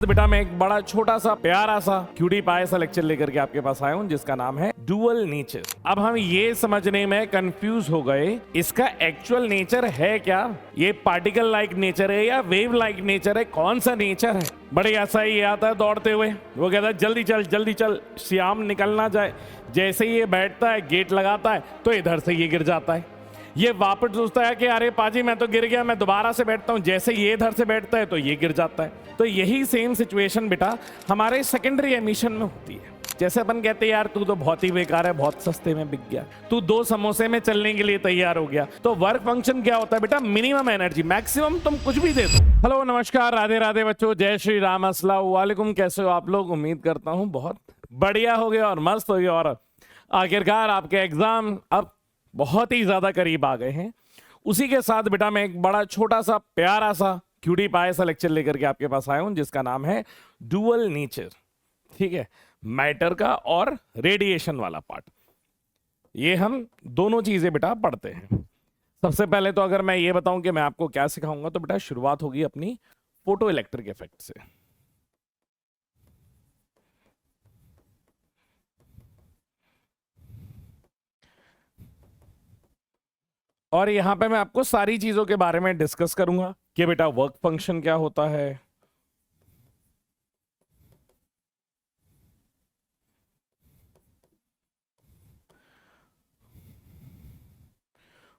तो बेटा मैं एक बड़ा छोटा सा प्यारा सा क्यूटी पाए सा लेक्चर लेकर के आपके पास आया हूँ जिसका नाम है डुअल नेचर। अब हम ये समझने में कंफ्यूज हो गए इसका एक्चुअल नेचर है क्या, ये पार्टिकल लाइक नेचर है या वेव लाइक नेचर है, कौन सा नेचर है। बड़े ऐसा ही आता है दौड़ते हुए, वो कहता है जल्दी चल श्याम निकल ना जाए। जैसे ही ये बैठता है गेट लगाता है तो इधर से ये गिर जाता है, ये वापस सोचता है कि अरे पाजी मैं तो गिर गया, मैं दोबारा से बैठता हूँ। जैसे ये इधर से बैठता है तो ये गिर जाता है। तो यही सेम सिचुएशन बेटा हमारे सेकेंडरी एमिशन में होती है। जैसे अपन कहते हैं यार तू तो बहुत ही बेकार है, बहुत सस्ते में बिक गया, तू 2 समोसे में चलने के लिए तैयार हो गया। तो वर्क फंक्शन क्या होता है बेटा, मिनिमम एनर्जी, मैक्सिमम तुम कुछ भी दे दो। हेलो नमस्कार राधे राधे बच्चों, जय श्री राम, अस्सलाम वालेकुम। कैसे हो आप लोग? उम्मीद करता हूँ बहुत बढ़िया हो गया और मस्त हो गया। और आखिरकार आपके एग्जाम अब बहुत ही ज्यादा करीब आ गए हैं। उसी के साथ बेटा मैं एक बड़ा छोटा सा प्यारा सा क्यूटी पाए सा लेक्चर लेकर के आपके पास आया हूं जिसका नाम है डुअल नेचर। ठीक है, मैटर का और रेडिएशन वाला पार्ट, ये हम दोनों चीजें बेटा पढ़ते हैं। सबसे पहले तो अगर मैं ये बताऊं कि मैं आपको क्या सिखाऊंगा तो बेटा शुरुआत होगी अपनी फोटो इलेक्ट्रिक इफेक्ट से। और यहां पे मैं आपको सारी चीजों के बारे में डिस्कस करूंगा कि बेटा वर्क फंक्शन क्या होता है,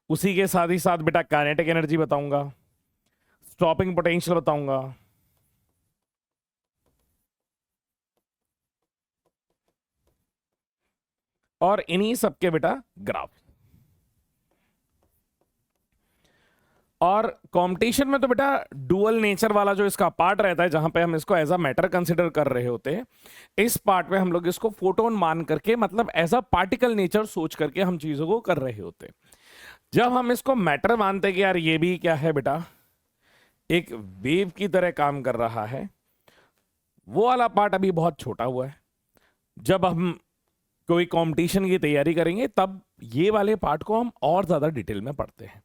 उसी के साथ ही साथ बेटा काइनेटिक एनर्जी बताऊंगा, स्टॉपिंग पोटेंशियल बताऊंगा, और इन्हीं सबके बेटा ग्राफ। और कंपटीशन में तो बेटा डुअल नेचर वाला जो इसका पार्ट रहता है, जहां पे हम इसको एज अ मैटर कंसिडर कर रहे होते हैं, इस पार्ट में हम लोग इसको फोटोन मान करके, मतलब एज अ पार्टिकल नेचर सोच करके हम चीजों को कर रहे होते हैं। जब हम इसको मैटर मानते हैं कि यार ये भी क्या है बेटा, एक वेव की तरह काम कर रहा है, वो वाला पार्ट अभी बहुत छोटा हुआ है। जब हम कोई कंपटीशन की तैयारी करेंगे तब ये वाले पार्ट को हम और ज्यादा डिटेल में पढ़ते हैं।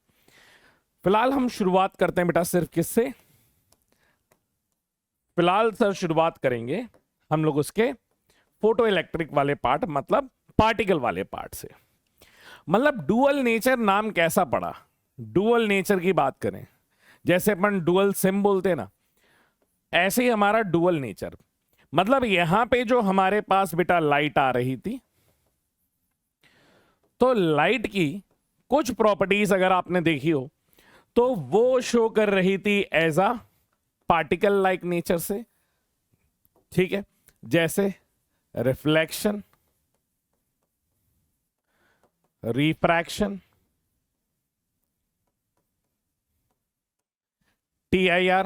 फिलहाल हम शुरुआत करते हैं बेटा सिर्फ किससे, फिलहाल सर शुरुआत करेंगे हम लोग उसके फोटो इलेक्ट्रिक वाले पार्ट, मतलब पार्टिकल वाले पार्ट से। मतलब डुअल नेचर नाम कैसा पड़ा, डुअल नेचर की बात करें, जैसे अपन डुअल सिम बोलते हैं ना, ऐसे ही हमारा डुअल नेचर। मतलब यहां पे जो हमारे पास बेटा लाइट आ रही थी, तो लाइट की कुछ प्रॉपर्टीज अगर आपने देखी हो तो वो शो कर रही थी as a particle like nature से। ठीक है, जैसे reflection, refraction, TIR,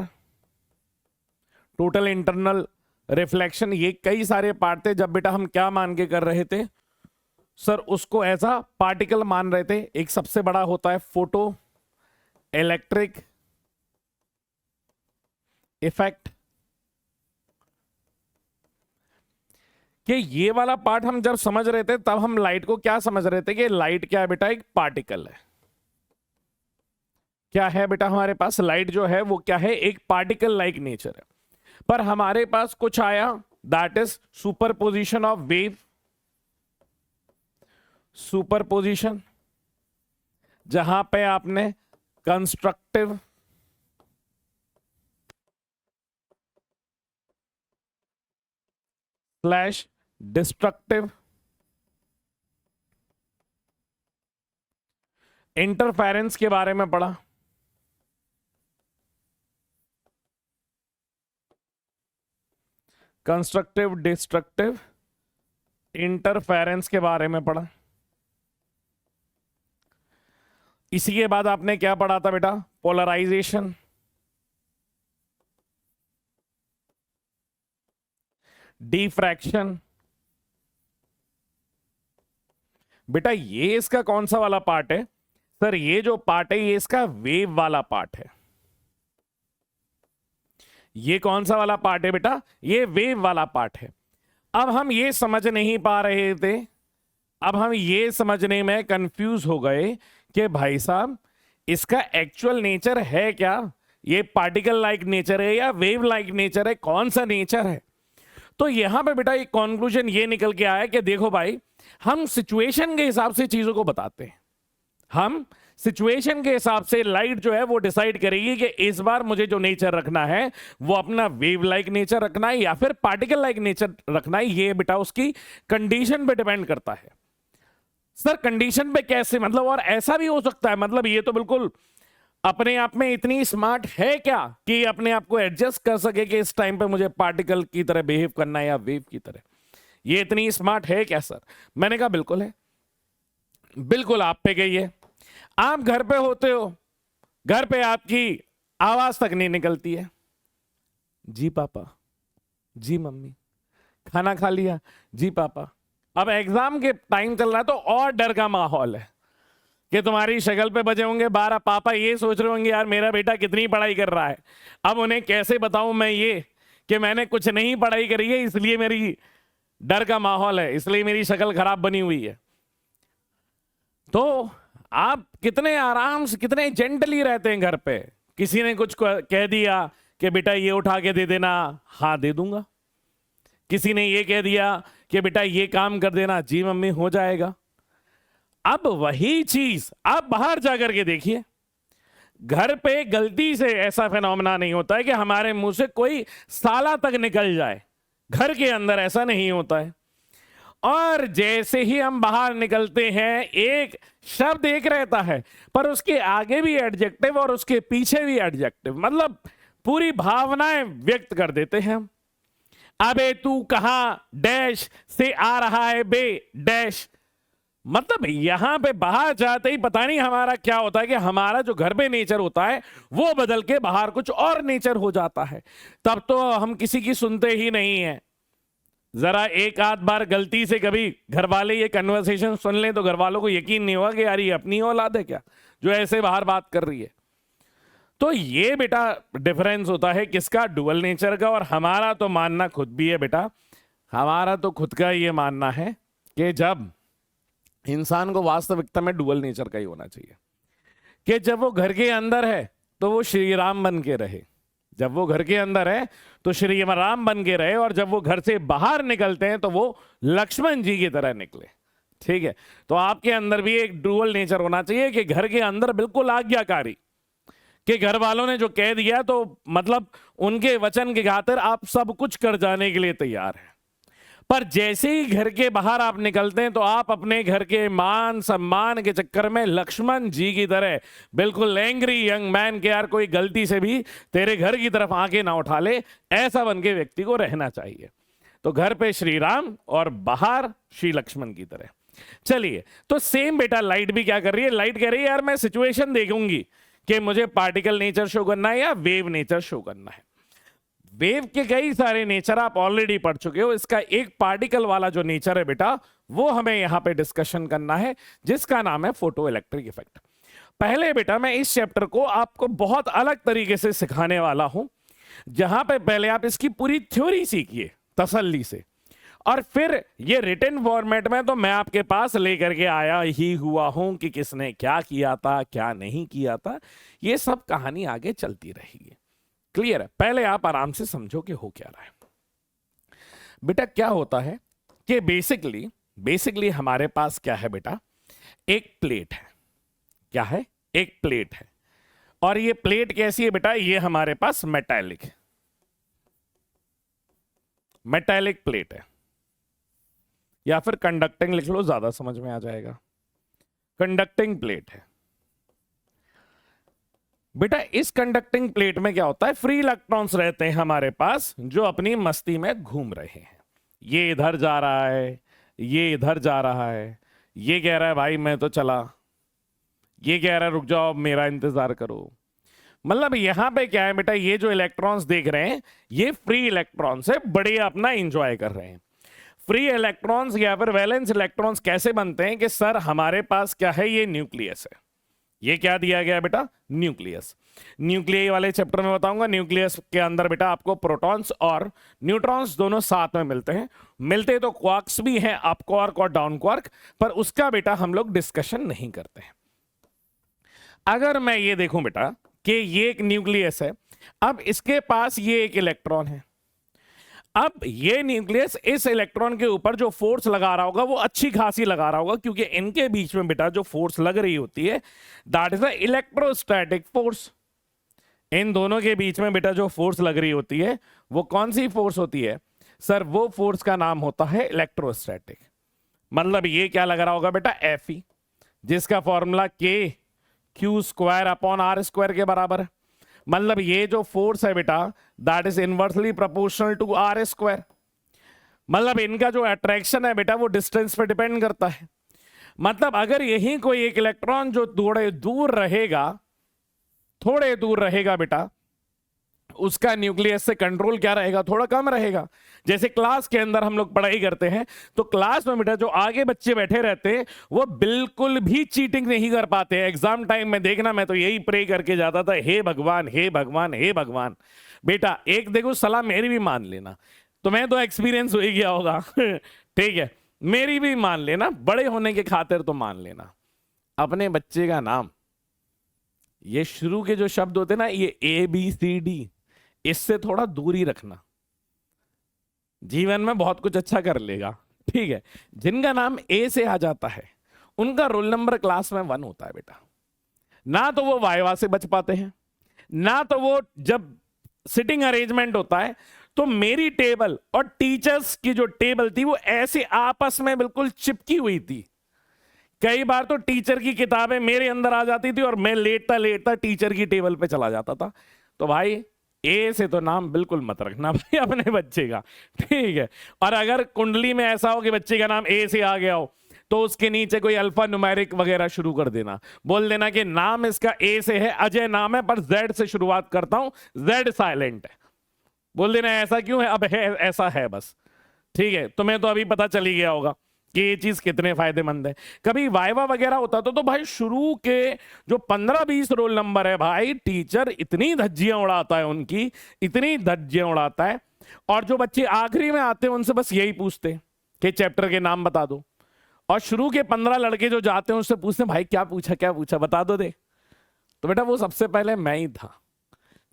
total internal reflection, ये कई सारे पार्ट थे। जब बेटा हम क्या मान के कर रहे थे सर, उसको एज अ पार्टिकल मान रहे थे। एक सबसे बड़ा होता है फोटो इलेक्ट्रिक इफेक्ट, कि ये वाला पार्ट हम जब समझ रहे थे तब हम लाइट को क्या समझ रहे थे कि लाइट क्या है बेटा, एक पार्टिकल है। क्या है बेटा हमारे पास, लाइट जो है वो क्या है, एक पार्टिकल लाइक नेचर है। पर हमारे पास कुछ आया, that is superposition of wave, superposition, जहां पे आपने कंस्ट्रक्टिव स्लैश डिस्ट्रक्टिव, इंटरफेरेंस के बारे में पढ़ा, कंस्ट्रक्टिव, डिस्ट्रक्टिव, इंटरफेरेंस के बारे में पढ़ा। इसी के बाद आपने क्या पढ़ा था बेटा, पोलराइजेशन, डिफ्रैक्शन। बेटा ये इसका कौन सा वाला पार्ट है सर, ये जो पार्ट है ये इसका वेव वाला पार्ट है। ये कौन सा वाला पार्ट है बेटा, ये वेव वाला पार्ट है। अब हम ये समझ नहीं पा रहे थे, अब हम ये समझने में कंफ्यूज हो गए कि भाई साहब इसका एक्चुअल नेचर है क्या, ये पार्टिकल लाइक नेचर है या वेव लाइक नेचर है, कौन सा नेचर है? तो यहां पे बेटा एक कंक्लूजन ये निकल के आया कि देखो भाई, हम सिचुएशन के हिसाब से चीजों को बताते हैं। हम सिचुएशन के हिसाब से लाइट जो है वो डिसाइड करेगी कि इस बार मुझे जो नेचर रखना है वो अपना वेव लाइक नेचर रखना है या फिर पार्टिकल लाइक नेचर रखना है। ये बेटा उसकी कंडीशन पे डिपेंड करता है। सर कंडीशन पे कैसे, मतलब और ऐसा भी हो सकता है, मतलब ये तो बिल्कुल अपने आप में इतनी स्मार्ट है क्या कि अपने आप को एडजस्ट कर सके कि इस टाइम पे मुझे पार्टिकल की तरह बिहेव करना है या वेव की तरह? ये इतनी स्मार्ट है क्या सर? मैंने कहा बिल्कुल है, बिल्कुल आप पे गई है। आप घर पे होते हो, घर पे आपकी आवाज तक नहीं निकलती है, जी पापा, जी मम्मी, खाना खा लिया, जी पापा। अब एग्जाम के टाइम चल रहा है तो और डर का माहौल है कि तुम्हारी शक्ल पे बजे होंगे 12। पापा ये सोच रहे होंगे यार मेरा बेटा कितनी पढ़ाई कर रहा है। अब उन्हें कैसे बताऊं मैं ये कि मैंने कुछ नहीं पढ़ाई करी है, इसलिए मेरी डर का माहौल है, इसलिए मेरी शक्ल खराब बनी हुई है। तो आप कितने आराम से, कितने जेंटली रहते हैं घर पे। किसी ने कुछ कह दिया कि बेटा ये उठा के दे देना, हाँ दे दूंगा। किसी ने ये कह दिया कि बेटा ये काम कर देना, जी मम्मी हो जाएगा। अब वही चीज आप बाहर जाकर के देखिए, घर पे गलती से ऐसा फिनोमेना नहीं होता है कि हमारे मुंह से कोई साला तक निकल जाए। घर के अंदर ऐसा नहीं होता है। और जैसे ही हम बाहर निकलते हैं एक शब्द एक रहता है, पर उसके आगे भी एडजेक्टिव और उसके पीछे भी एडजेक्टिव, मतलब पूरी भावनाएं व्यक्त कर देते हैं हम। अबे तू कहां डैश से आ रहा है बे डैश। मतलब यहां पे बाहर जाते ही पता नहीं हमारा क्या होता है कि हमारा जो घर पे नेचर होता है वो बदल के बाहर कुछ और नेचर हो जाता है। तब तो हम किसी की सुनते ही नहीं है। जरा एक आध बार गलती से कभी घर वाले ये कन्वर्सेशन सुन लें तो घर वालों को यकीन नहीं होगा कि यार ये अपनी औलाद है क्या जो ऐसे बाहर बात कर रही है। तो ये बेटा डिफरेंस होता है किसका, डुअल नेचर का। और हमारा तो मानना खुद भी है बेटा, हमारा तो खुद का ये मानना है कि जब इंसान को वास्तविकता में डुअल नेचर का ही होना चाहिए कि जब वो घर के अंदर है तो वो श्री राम बन के रहे, जब वो घर के अंदर है तो श्री राम बन के रहे, और जब वो घर से बाहर निकलते हैं तो वो लक्ष्मण जी की तरह निकले। ठीक है, तो आपके अंदर भी एक डुअल नेचर होना चाहिए कि घर के अंदर बिल्कुल आज्ञाकारी, कि घर वालों ने जो कह दिया तो मतलब उनके वचन के खातिर आप सब कुछ कर जाने के लिए तैयार हैं। पर जैसे ही घर के बाहर आप निकलते हैं तो आप अपने घर के मान सम्मान के चक्कर में लक्ष्मण जी की तरह बिल्कुल एंग्री यंग मैन के यार कोई गलती से भी तेरे घर की तरफ आंखें ना उठा ले, ऐसा बन के व्यक्ति को रहना चाहिए। तो घर पे श्री राम और बाहर श्री लक्ष्मण की तरह। चलिए, तो सेम बेटा लाइट भी क्या कर रही है, लाइट कह रही है यार मैं सिचुएशन देखूंगी कि मुझे पार्टिकल नेचर शो करना है या वेव नेचर शो करना है। वेव के कई सारे नेचर आप ऑलरेडी पढ़ चुके हो। इसका एक पार्टिकल वाला जो नेचर है बेटा वो हमें यहां पे डिस्कशन करना है, जिसका नाम है फोटो इलेक्ट्रिक इफेक्ट। पहले बेटा मैं इस चैप्टर को आपको बहुत अलग तरीके से सिखाने वाला हूं, जहां पे पहले आप इसकी पूरी थ्योरी सीखिए तसल्ली से, और फिर ये रिटन फॉर्मेट में तो मैं आपके पास लेकर के आया ही हुआ हूं कि किसने क्या किया था क्या नहीं किया था, ये सब कहानी आगे चलती रहेगी। क्लियर है? पहले आप आराम से समझो कि हो क्या रहा है। बेटा क्या होता है कि बेसिकली हमारे पास क्या है बेटा, एक प्लेट है। क्या है? एक प्लेट है। और ये प्लेट कैसी है बेटा, ये हमारे पास मेटालिक है, मेटालिक प्लेट है, या फिर कंडक्टिंग लिख लो, ज्यादा समझ में आ जाएगा। कंडक्टिंग प्लेट है बेटा। इस कंडक्टिंग प्लेट में क्या होता है, फ्री इलेक्ट्रॉन्स रहते हैं हमारे पास जो अपनी मस्ती में घूम रहे हैं। ये इधर जा रहा है, ये इधर जा रहा है, ये कह रहा है भाई मैं तो चला, ये कह रहा है रुक जाओ मेरा इंतजार करो। मतलब यहां पे क्या है बेटा, ये जो इलेक्ट्रॉन्स देख रहे हैं ये फ्री इलेक्ट्रॉन्स है, बड़े अपना इंजॉय कर रहे हैं। फ्री इलेक्ट्रॉन्स या फिर वैलेंस इलेक्ट्रॉन्स कैसे बनते हैं कि सर हमारे पास क्या है, ये न्यूक्लियस है। ये क्या दिया गया बेटा, न्यूक्लियस। न्यूक्लियस वाले चैप्टर में बताऊंगा। न्यूक्लियस के अंदर बेटा आपको प्रोटॉन्स और न्यूट्रॉन्स दोनों साथ में मिलते हैं। मिलते तो क्वार्क्स भी हैं, अप क्वार्क और डाउन क्वार्क, पर उसका बेटा हम लोग डिस्कशन नहीं करते हैं। अगर मैं ये देखूं बेटा कि ये एक न्यूक्लियस है, अब इसके पास ये एक इलेक्ट्रॉन है। अब ये न्यूक्लियस इस इलेक्ट्रॉन के ऊपर जो फोर्स लगा रहा होगा वो अच्छी खासी लगा रहा होगा, क्योंकि इनके बीच में बेटा जो फोर्स लग रही होती है that is the electrostatic force. इन दोनों के बीच में बेटा जो फोर्स लग रही होती है वो कौन सी फोर्स होती है सर? वो फोर्स का नाम होता है इलेक्ट्रोस्टैटिक। मतलब ये क्या लग रहा होगा बेटा? Fe, जिसका फॉर्मूला Q²/R² के बराबर है। मतलब ये जो फोर्स है बेटा that is inversely proportional to R²। मतलब इनका जो अट्रैक्शन है बेटा वो डिस्टेंस पे डिपेंड करता है। मतलब अगर यही कोई एक इलेक्ट्रॉन जो थोड़े दूर रहेगा बेटा, उसका न्यूक्लियस से कंट्रोल क्या रहेगा? थोड़ा कम रहेगा। जैसे क्लास के अंदर हम लोग पढ़ाई करते हैं तो क्लास में बेटा जो आगे बच्चे बैठे रहते हैं वो बिल्कुल भी चीटिंग नहीं कर पाते। एग्जाम टाइम में देखना, मैं तो यही प्रे करके जाता था, हे भगवान हे भगवान हे भगवान। बेटा एक देखो सलाह मेरी भी मान लेना, तुम्हें तो एक्सपीरियंस हो ही गया होगा ठीक है, मेरी भी मान लेना, बड़े होने के खातिर तो मान लेना। अपने बच्चे का नाम, ये शुरू के जो शब्द होते ना, ये ABCD, इससे थोड़ा दूरी रखना, जीवन में बहुत कुछ अच्छा कर लेगा। ठीक है, जिनका नाम A से आ जाता है उनका रोल नंबर क्लास में 1 होता है बेटा। ना तो वो वाइवा से बच पाते हैं, ना तो वो जब सिटिंग अरेंजमेंट होता है तो मेरी टेबल और टीचर्स की जो टेबल थी वो ऐसे आपस में बिल्कुल चिपकी हुई थी। कई बार तो टीचर की किताबें मेरे अंदर आ जाती थी और मैं लेटता लेटता टीचर की टेबल पे चला जाता था। तो भाई ए से तो नाम बिल्कुल मत रखना भाई अपने बच्चे का, ठीक है। और अगर कुंडली में ऐसा हो कि बच्चे का नाम ए से आ गया हो तो उसके नीचे कोई अल्फा न्यूमेरिक वगैरह शुरू कर देना, बोल देना कि नाम इसका ए से है, अजय नाम है पर जेड से शुरुआत करता हूं, जेड साइलेंट है, बोल देना ऐसा क्यों है, अब है ऐसा है बस। ठीक है, तुम्हें तो अभी पता चली गया होगा कि ये चीज कितने फायदेमंद है। कभी वाइवा वगैरह होता तो भाई शुरू के जो 15-20 रोल नंबर है भाई, टीचर इतनी धज्जियां उड़ाता है उनकी, इतनी धज्जियां उड़ाता है। और जो बच्चे आखिरी में आते हैं उनसे बस यही पूछते कि चैप्टर के नाम बता दो। और शुरू के 15 लड़के जो जाते हैं उससे पूछते भाई क्या पूछा बता दो दे। तो बेटा वो सबसे पहले मैं ही था,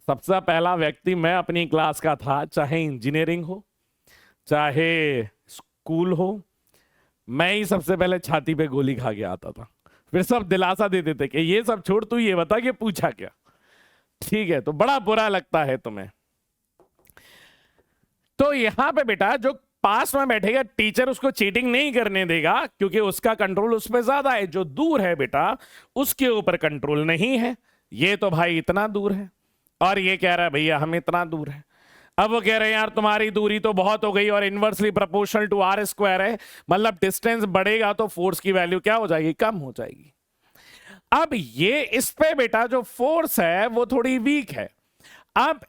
सबसे पहला व्यक्ति मैं अपनी क्लास का था, चाहे इंजीनियरिंग हो चाहे स्कूल हो, मैं ही सबसे पहले छाती पे गोली खा के आता था। फिर सब दिलासा देते थे कि ये सब छोड़, तू ये बता कि पूछा क्या। ठीक है, तो बड़ा बुरा लगता है तुम्हें। तो यहां पे बेटा जो पास में बैठेगा टीचर उसको चीटिंग नहीं करने देगा, क्योंकि उसका कंट्रोल उस पर ज्यादा है। जो दूर है बेटा उसके ऊपर कंट्रोल नहीं है। ये तो भाई इतना दूर है और ये कह रहा है भैया हम इतना दूर है। अब वो कह रहे हैं यार तुम्हारी दूरी तो बहुत हो गई और इनवर्सली प्रोपोर्शनल टू R², है मतलब डिस्टेंस बढ़ेगा तो फोर्स की वैल्यू क्या हो जाएगी? कम हो जाएगी। अब ये इस पे बेटा जो फोर्स है वो थोड़ी वीक है। अब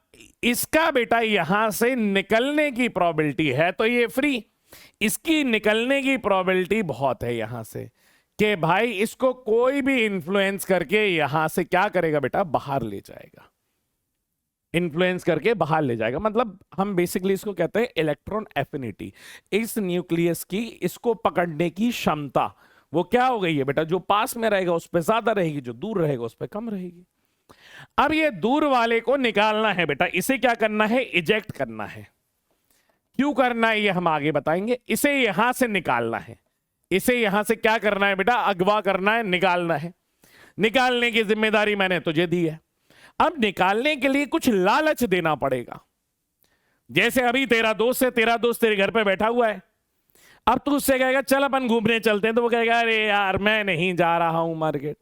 इसका बेटा यहां से निकलने की प्रोबेबिलिटी है तो ये फ्री, इसकी निकलने की प्रोबेबिलिटी बहुत है यहां से कि भाई इसको कोई भी इंफ्लुएंस करके यहां से क्या करेगा बेटा? बाहर ले जाएगा, इन्फ्लुएंस करके बाहर ले जाएगा। मतलब हम बेसिकली इसको कहते हैं इलेक्ट्रॉन एफिनिटी। इस न्यूक्लियस की इसको पकड़ने की क्षमता वो क्या हो गई है बेटा? जो पास में रहेगा उस पर ज्यादा रहेगी, जो दूर रहेगा उस पर कम रहेगी। अब ये दूर वाले को निकालना है बेटा, इसे क्या करना है? इजेक्ट करना है। क्यों करना है ये हम आगे बताएंगे। इसे यहां से निकालना है, इसे यहां से क्या करना है बेटा? अगवा करना है, निकालना है। निकालने की जिम्मेदारी मैंने तुझे दी है। अब निकालने के लिए कुछ लालच देना पड़ेगा। जैसे अभी तेरा दोस्त तेरे घर पे बैठा हुआ है, अब तू उससे कहेगा चल अपन घूमने चलते हैं, तो वो कहेगा अरे यार मैं नहीं जा रहा हूं मार्केट।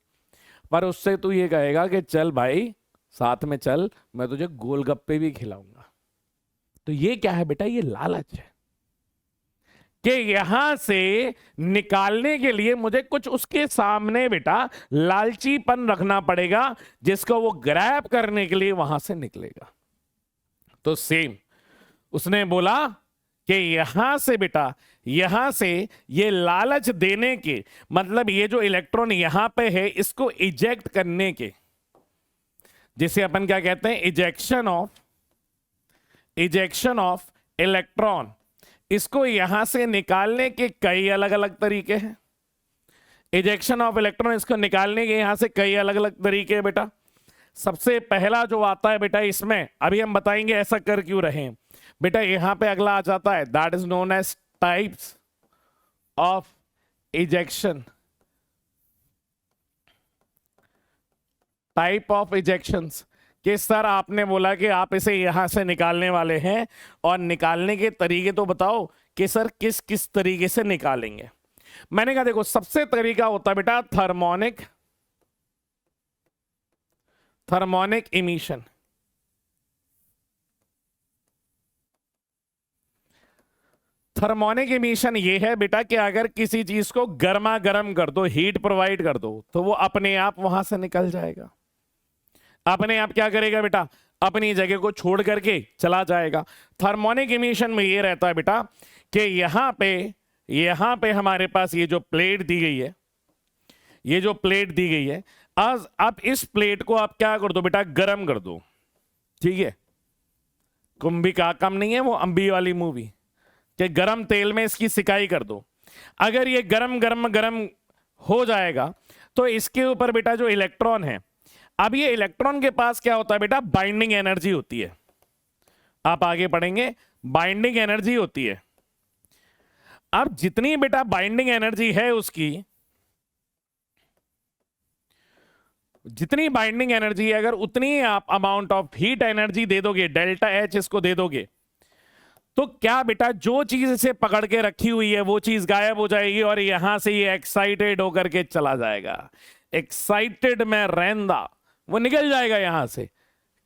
पर उससे तू ये कहेगा कि चल भाई साथ में चल, मैं तुझे गोलगप्पे भी खिलाऊंगा। तो ये क्या है बेटा? ये लालच है कि यहां से निकालने के लिए मुझे कुछ उसके सामने बेटा लालचीपन रखना पड़ेगा, जिसको वो ग्रैब करने के लिए वहां से निकलेगा। तो सेम उसने बोला कि यहां से बेटा, यहां से ये लालच देने के मतलब ये जो इलेक्ट्रॉन यहां पे है इसको इजेक्ट करने के, जिसे अपन क्या कहते हैं? Ejection of electron. इसको यहां से निकालने के कई अलग अलग तरीके हैं। इजेक्शन ऑफ इलेक्ट्रॉन इसको निकालने के यहां से कई अलग अलग तरीके हैं बेटा। सबसे पहला जो आता है बेटा इसमें, अभी हम बताएंगे ऐसा कर क्यों रहे हैं बेटा। यहां पे अगला आ जाता है, that is known as types of ejection. Type of ejections कि सर आपने बोला कि आप इसे यहां से निकालने वाले हैं, और निकालने के तरीके तो बताओ कि सर किस किस तरीके से निकालेंगे। मैंने कहा देखो, सबसे तरीका होता है बेटा थर्मोनिक इमिशन। थर्मोनिक इमिशन ये है बेटा कि अगर किसी चीज को गर्मा गर्म कर दो, हीट प्रोवाइड कर दो, तो वो अपने आप वहां से निकल जाएगा। अपने आप क्या करेगा बेटा, अपनी जगह को छोड़ करके चला जाएगा। थर्मोनिक इमिशन में ये रहता है बेटा कि यहां पे हमारे पास ये जो प्लेट दी गई है, ये जो प्लेट दी गई है, आज आप इस प्लेट को आप क्या कर दो बेटा, गर्म कर दो। ठीक है, कुंभिका कम नहीं है वो अंबी वाली मूवी, कि गरम तेल में इसकी सिकाई कर दो। अगर ये गरम गरम गरम हो जाएगा तो इसके ऊपर बेटा जो इलेक्ट्रॉन है, अब ये इलेक्ट्रॉन के पास क्या होता है बेटा, बाइंडिंग एनर्जी होती है। आप आगे पढ़ेंगे, बाइंडिंग एनर्जी होती है। अब जितनी बेटा बाइंडिंग एनर्जी है उसकी, जितनी बाइंडिंग एनर्जी है, अगर उतनी आप अमाउंट ऑफ हीट एनर्जी दे दोगे, डेल्टा एच इसको दे दोगे, तो क्या बेटा जो चीज इसे पकड़ के रखी हुई है वो चीज गायब हो जाएगी और यहां से ये एक्साइटेड होकर के चला जाएगा। एक्साइटेड में रहंदा, वो निकल जाएगा यहां से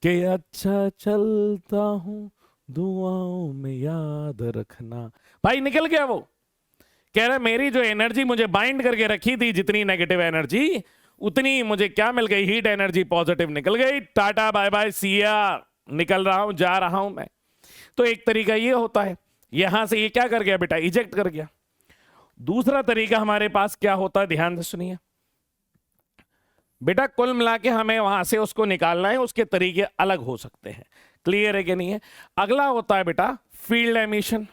कि अच्छा चलता हूं दुआओं में याद रखना। भाई निकल गया वो, कह रहा मेरी जो एनर्जी मुझे बाइंड करके रखी थी, जितनी नेगेटिव एनर्जी, उतनी मुझे क्या मिल गई, हीट एनर्जी पॉजिटिव निकल गई। टाटा बाय बाय सिया, निकल रहा हूं, जा रहा हूं मैं। तो एक तरीका ये होता है, यहां से ये क्या कर गया बेटा, इजेक्ट कर गया। दूसरा तरीका हमारे पास क्या होता है, ध्यान से सुनिए बेटा, कुल मिला के हमें वहां से उसको निकालना है, उसके तरीके अलग हो सकते हैं। क्लियर है कि नहीं है। अगला होता है बेटा फील्ड एमिशन।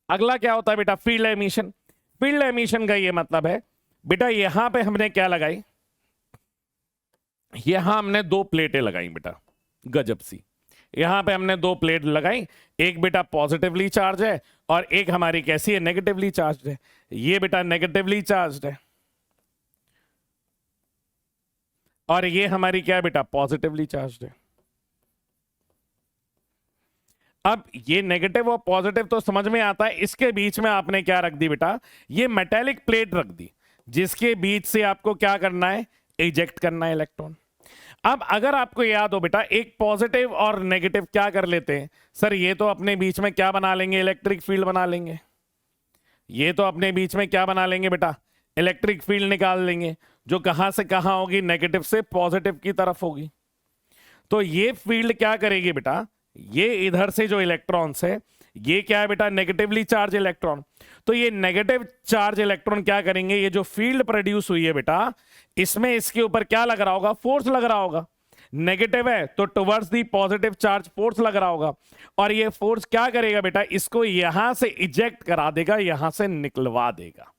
अगला क्या होता है बेटा, फील्ड एमिशन। फील्ड एमिशन का ये मतलब है बेटा, यहां पे हमने क्या लगाई, यहां हमने दो प्लेटें लगाई बेटा, गजब सी। यहां पे हमने दो प्लेट लगाई, एक बेटा पॉजिटिवली चार्ज है और एक हमारी कैसी है, नेगेटिवली चार्ज है। ये बेटा नेगेटिवली चार्ज है और ये हमारी क्या है बेटा, पॉजिटिवली चार्ज है। अब ये नेगेटिव और पॉजिटिव तो समझ में आता है, इसके बीच में आपने क्या रख दी बेटा, ये मेटेलिक प्लेट रख दी, जिसके बीच से आपको क्या करना है, इजेक्ट करना है इलेक्ट्रॉन। अब अगर आपको याद हो बेटा, एक पॉजिटिव और नेगेटिव क्या कर लेते हैं सर, ये तो अपने बीच में क्या बना लेंगे, इलेक्ट्रिक फील्ड बना लेंगे। ये तो अपने बीच में क्या बना लेंगे बेटा, इलेक्ट्रिक फील्ड निकाल लेंगे, जो कहां से कहां होगी, नेगेटिव से पॉजिटिव की तरफ होगी। तो ये फील्ड क्या करेगी बेटा, ये इधर से जो इलेक्ट्रॉन्स है, ये क्या है बेटा, नेगेटिवली चार्ज इलेक्ट्रॉन। तो ये नेगेटिव चार्ज इलेक्ट्रॉन क्या करेंगे, ये जो फील्ड प्रोड्यूस हुई है बेटा, इसमें इसके ऊपर क्या लग रहा होगा, फोर्स लग रहा होगा। नेगेटिव है तो towards the positive charge force लग रहा होगा, और ये फोर्स क्या करेगा बेटा, इसको यहां से इजेक्ट करा देगा, यहां से निकलवा देगा।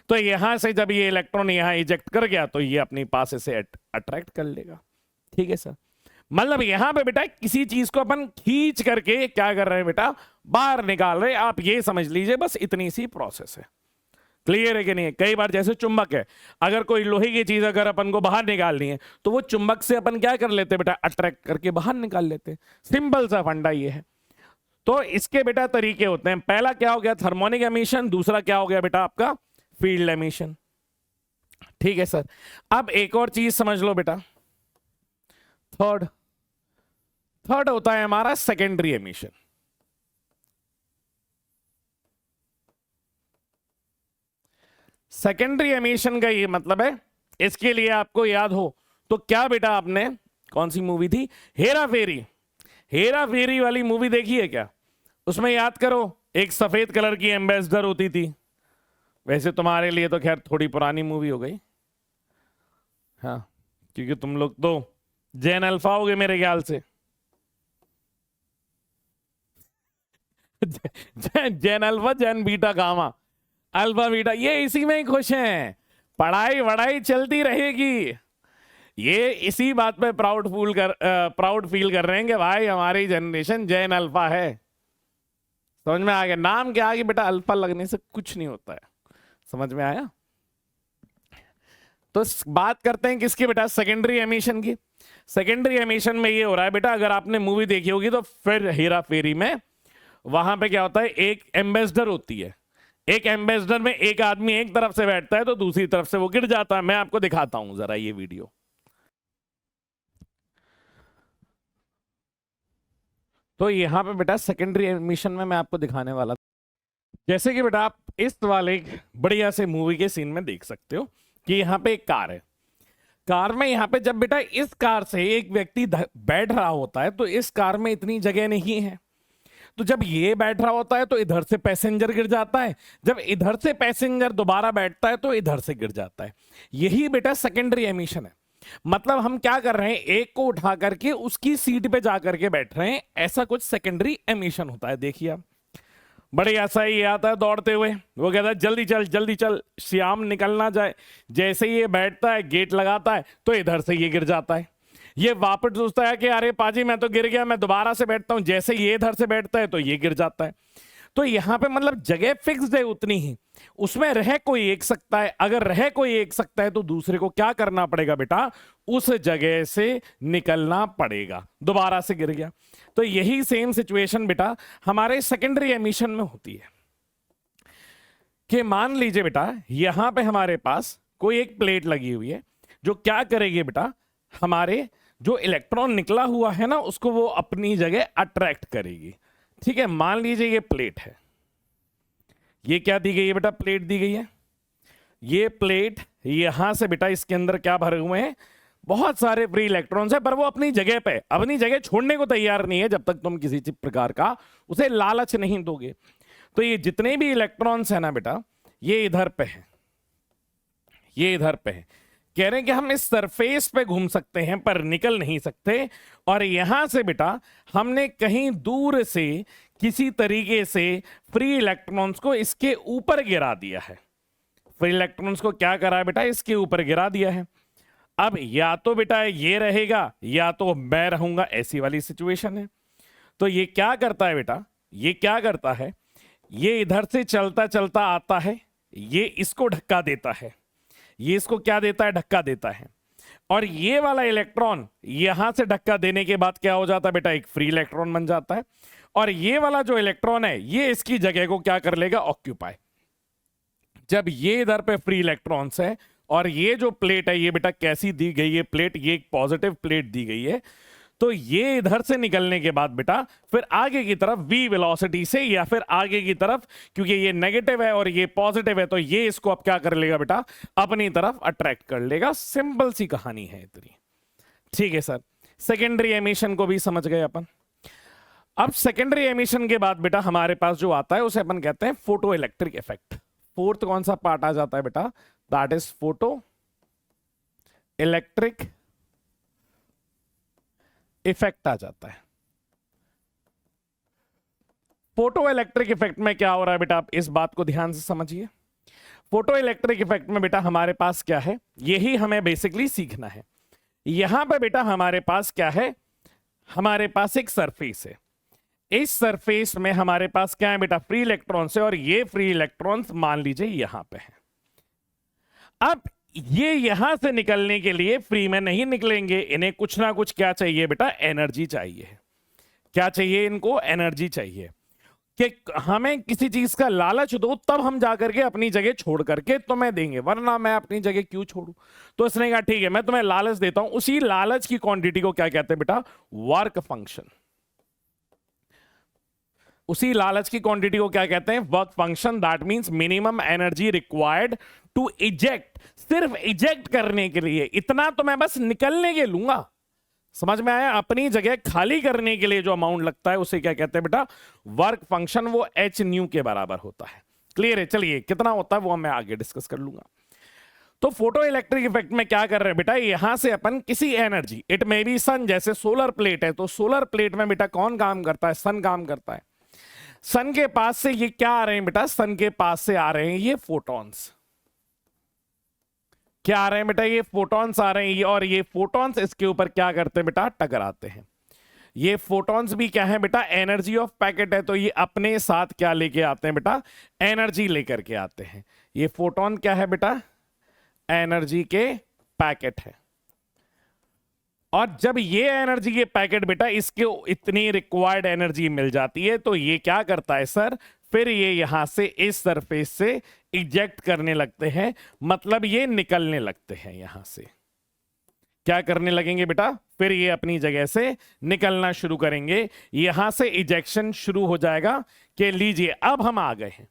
तो यहां से जब ये इलेक्ट्रॉन यहां इजेक्ट कर गया तो ये अपनी पास इसे अट्रैक्ट कर लेगा। ठीक है सर, मतलब यहां पे बेटा किसी चीज को अपन खींच करके क्या कर रहे हैं बेटा, बाहर निकाल रहे हैं। आप ये समझ लीजिए, बस इतनी सी प्रोसेस है। क्लियर है कि नहीं है। कई बार जैसे चुंबक है, अगर कोई लोहे की चीज अगर अपन को बाहर निकालनी है तो वो चुंबक से अपन क्या कर लेते हैं बेटा, अट्रैक्ट करके बाहर निकाल लेते हैं। सिंपल सा फंडा ये है। तो इसके बेटा तरीके होते हैं, पहला क्या हो गया, थर्मोनिक एमिशन, दूसरा क्या हो गया बेटा आपका, फील्ड एमिशन। ठीक है सर। अब एक और चीज समझ लो बेटा, थर्ड होता है हमारा सेकेंडरी एमिशन। सेकेंडरी एमिशन का ये मतलब है, इसके लिए आपको याद हो तो क्या बेटा, आपने कौन सी मूवी थी, हेरा फेरी, हेरा फेरी वाली मूवी देखी है क्या? उसमें याद करो, एक सफेद कलर की एम्बेसडर होती थी। वैसे तुम्हारे लिए तो खैर थोड़ी पुरानी मूवी हो गई, हाँ, क्योंकि तुम लोग तो जैन अल्फा हो गए मेरे ख्याल से। Jain alpha, Jain beta, gamma, alpha beta, ये इसी में ही खुश हैं। पढ़ाई वढ़ाई चलती रहेगी। ये इसी बात पे प्राउड फील कर रहे हैं कि भाई हमारी जनरेशन जैन अल्फा है। समझ में आ गया? नाम के आगे बेटा अल्फा लगने से कुछ नहीं होता है। समझ में आया? तो बात करते हैं किसकी बेटा? सेकेंडरी एमिशन की। सेकेंडरी एमिशन में ये हो रहा है बेटा, अगर आपने मूवी देखी होगी तो फिर हेरा फेरी में वहां पे क्या होता है, एक एम्बेसडर होती है। एक एम्बेसडर में एक आदमी एक तरफ से बैठता है तो दूसरी तरफ से वो गिर जाता है। मैं आपको दिखाता हूं जरा ये वीडियो। तो यहां पे बेटा सेकेंडरी एमिशन में मैं आपको दिखाने वाला, जैसे कि बेटा आप इस वाले बढ़िया से मूवी के सीन में देख सकते हो कि यहाँ पे एक कार है। कार में यहाँ पे जब बेटा इस कार से एक व्यक्ति बैठ रहा होता है तो इस कार में इतनी जगह नहीं है। तो जब ये बैठ रहा होता है तो इधर से पैसेंजर गिर जाता है, जब इधर से पैसेंजर दोबारा बैठता है तो इधर से गिर जाता है। यही बेटा सेकेंडरी एमिशन है। मतलब हम क्या कर रहे हैं, एक को उठा करके उसकी सीट पे जा करके बैठ रहे हैं, ऐसा कुछ सेकेंडरी एमिशन होता है। देखिए आप, बड़े ऐसा ही आता है दौड़ते हुए, वो कहता है जल्दी चल जल्दी चल, श्याम निकलना जाए। जैसे ही ये बैठता है, गेट लगाता है तो इधर से ये गिर जाता है। ये वापस सोचता है कि अरे पाजी मैं तो गिर गया, मैं दोबारा से बैठता हूं। जैसे ये इधर से बैठता है तो ये गिर जाता है। तो यहां पे मतलब जगह फिक्स्ड है उतनी ही, उसमें रह कोई एक सकता है। अगर रह कोई एक सकता है तो दूसरे को क्या करना पड़ेगा बेटा, उस जगह से निकलना पड़ेगा। दोबारा से गिर गया तो यही सेम सिचुएशन बेटा हमारे सेकेंडरी एमिशन में होती है। कि मान लीजिए बेटा यहां पे हमारे पास कोई एक प्लेट लगी हुई है जो क्या करेगी बेटा, हमारे जो इलेक्ट्रॉन निकला हुआ है ना उसको वो अपनी जगह अट्रैक्ट करेगी। ठीक है, मान लीजिए ये प्लेट है, ये क्या दी गई है बेटा, प्लेट दी गई है। ये प्लेट यहां से बेटा इसके अंदर क्या भरे हुए हैं, बहुत सारे फ्री इलेक्ट्रॉन्स है, पर वो अपनी जगह पे अपनी जगह छोड़ने को तैयार नहीं है जब तक तुम किसी प्रकार का उसे लालच नहीं दोगे। तो ये जितने भी इलेक्ट्रॉन्स है ना बेटा, ये इधर पे है, ये इधर पे है। कह रहे हैं कि हम इस सरफेस पे घूम सकते हैं पर निकल नहीं सकते। और यहां से बेटा हमने कहीं दूर से किसी तरीके से फ्री इलेक्ट्रॉन्स को इसके ऊपर गिरा दिया है। फ्री इलेक्ट्रॉन्स को क्या करा है बेटा, इसके ऊपर गिरा दिया है। अब या तो बेटा ये रहेगा या तो मैं रहूंगा, ऐसी वाली सिचुएशन है। तो ये क्या करता है बेटा, ये क्या करता है, ये इधर से चलता चलता आता है, ये इसको धक्का देता है, ये इसको क्या देता है, धक्का देता है। और ये वाला इलेक्ट्रॉन यहां से धक्का देने के बाद क्या हो जाता है बेटा, एक फ्री इलेक्ट्रॉन बन जाता है। और ये वाला जो इलेक्ट्रॉन है ये इसकी जगह को क्या कर लेगा, ऑक्यूपाई। जब ये इधर पे फ्री इलेक्ट्रॉन्स है और ये जो प्लेट है ये बेटा कैसी दी गई है प्लेट, ये एक पॉजिटिव प्लेट दी गई है। तो ये इधर से निकलने के बाद बेटा फिर आगे की तरफ v वेलोसिटी से या फिर आगे की तरफ, क्योंकि ये नेगेटिव है और ये पॉजिटिव है तो ये इसको अब क्या कर लेगा बेटा, अपनी तरफ अट्रैक्ट कर लेगा। सिंपल सी कहानी है इतनी। ठीक है सर, सेकेंडरी एमिशन को भी समझ गए अपन। अब सेकेंडरी एमिशन के बाद बेटा हमारे पास जो आता है उसे अपन कहते हैं फोटो इलेक्ट्रिक इफेक्ट। फोर्थ कौन सा पार्ट आ जाता है बेटा, that is photo electric effect आ जाता है। फोटो इलेक्ट्रिक इफेक्ट में क्या हो रहा है बेटा, आप इस बात को ध्यान से समझिए। फोटो इलेक्ट्रिक इफेक्ट में बेटा हमारे पास क्या है, यही हमें बेसिकली सीखना है। यहां पे बेटा हमारे पास क्या है, हमारे पास एक सरफेस है। इस सरफेस में हमारे पास क्या है बेटा, फ्री इलेक्ट्रॉन्स है और ये फ्री इलेक्ट्रॉन्स मान लीजिए यहां पे है। अब ये यहां से निकलने के लिए फ्री में नहीं निकलेंगे, इन्हें कुछ ना कुछ क्या चाहिए बेटा, एनर्जी चाहिए। क्या चाहिए इनको, एनर्जी चाहिए। कि हमें किसी चीज का लालच दो तब हम जाकर के अपनी जगह छोड़ करके तुम्हें देंगे, वरना मैं अपनी जगह क्यों छोड़ू। तो इसने कहा ठीक है मैं तुम्हें लालच देता हूं। उसी लालच की क्वांटिटी को क्या कहते हैं बेटा, वर्क फंक्शन। उसी लालच की क्वांटिटी को क्या कहते हैं, work function. That means minimum energy required to eject. सिर्फ इजेक्ट करने के लिए इतना तो मैं बस निकलने के लूंगा। समझ में आया, अपनी जगह खाली करने के लिए जो अमाउंट लगता है उसे क्या कहते हैं बेटा, वर्क फंक्शन। वो एच न्यू के बराबर होता है। क्लियर है, चलिए कितना होता है वो मैं आगे डिस्कस कर लूंगा। तो फोटो इलेक्ट्रिक इफेक्ट में क्या कर रहे हैं बेटा, यहां से अपन किसी एनर्जी, इट मे बी सन, जैसे सोलर प्लेट है तो सोलर प्लेट में बेटा कौन काम करता है, सन काम करता है। सन के पास से ये क्या आ रहे हैं बेटा, सन के पास से आ रहे हैं ये फोटॉन्स। क्या आ रहे हैं बेटा, ये फोटॉन्स आ रहे हैं, और ये फोटॉन्स इसके ऊपर क्या करते हैं बेटा, टकराते हैं। ये फोटॉन्स भी क्या है बेटा, एनर्जी ऑफ पैकेट है, तो ये अपने साथ क्या लेके आते हैं बेटा, एनर्जी लेकर के आते हैं। ये फोटॉन क्या है बेटा, एनर्जी के पैकेट है। और जब ये एनर्जी के पैकेट बेटा, इसके इतनी रिक्वायर्ड एनर्जी मिल जाती है, तो ये क्या करता है सर, फिर ये यहां से इस सरफेस से इजेक्ट करने लगते हैं, मतलब ये निकलने लगते हैं यहां से। क्या करने लगेंगे बेटा, फिर ये अपनी जगह से निकलना शुरू करेंगे, यहां से इजेक्शन शुरू हो जाएगा। कि लीजिए अब हम आ गए हैं,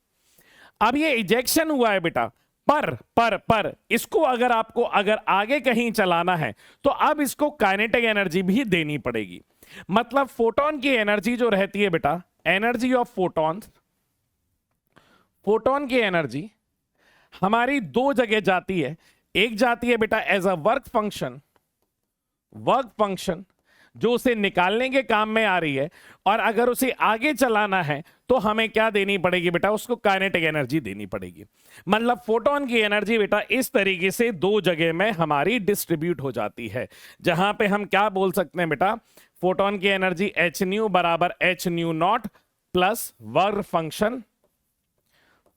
अब ये इजेक्शन हुआ है बेटा, पर इसको अगर आपको अगर आगे कहीं चलाना है तो अब इसको काइनेटिक एनर्जी भी देनी पड़ेगी। मतलब फोटोन की एनर्जी जो रहती है बेटा, एनर्जी ऑफ फोटॉन्स, फोटोन की एनर्जी हमारी दो जगह जाती है। एक जाती है बेटा एज अ वर्क फंक्शन जो उसे निकालने के काम में आ रही है, और अगर उसे आगे चलाना है तो हमें क्या देनी पड़ेगी बेटा, उसको काइनेटिक एनर्जी देनी पड़ेगी। मतलब फोटोन की एनर्जी बेटा इस तरीके से दो जगह में हमारी डिस्ट्रीब्यूट हो जाती है, जहां पे हम क्या बोल सकते हैं बेटा, फोटोन की एनर्जी एच न्यू बराबर h nu not plus work function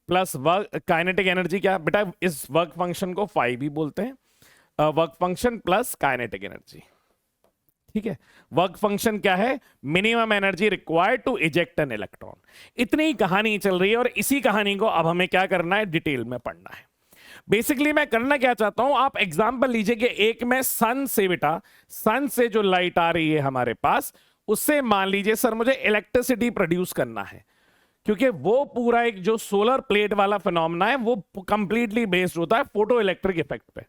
plus work kinetic energy, क्या बेटा इस वर्क फंक्शन को फाई भी बोलते हैं, work function plus kinetic energy. ठीक है, वर्क फंक्शन क्या है, minimum energy required to eject an electron. इतनी ही कहानी चल रही है, और इसी कहानी को अब हमें क्या करना है, डिटेल में पढ़ना है। बेसिकली मैं करना क्या चाहता हूं, आप एग्जांपल लीजिए कि एक में सन से बेटा, सन से जो लाइट आ रही है हमारे पास, उससे मान लीजिए सर मुझे इलेक्ट्रिसिटी प्रोड्यूस करना है, क्योंकि वो पूरा एक जो सोलर प्लेट वाला फिनोमेना है वो कंप्लीटली बेस्ड होता है फोटो इलेक्ट्रिक इफेक्ट पे।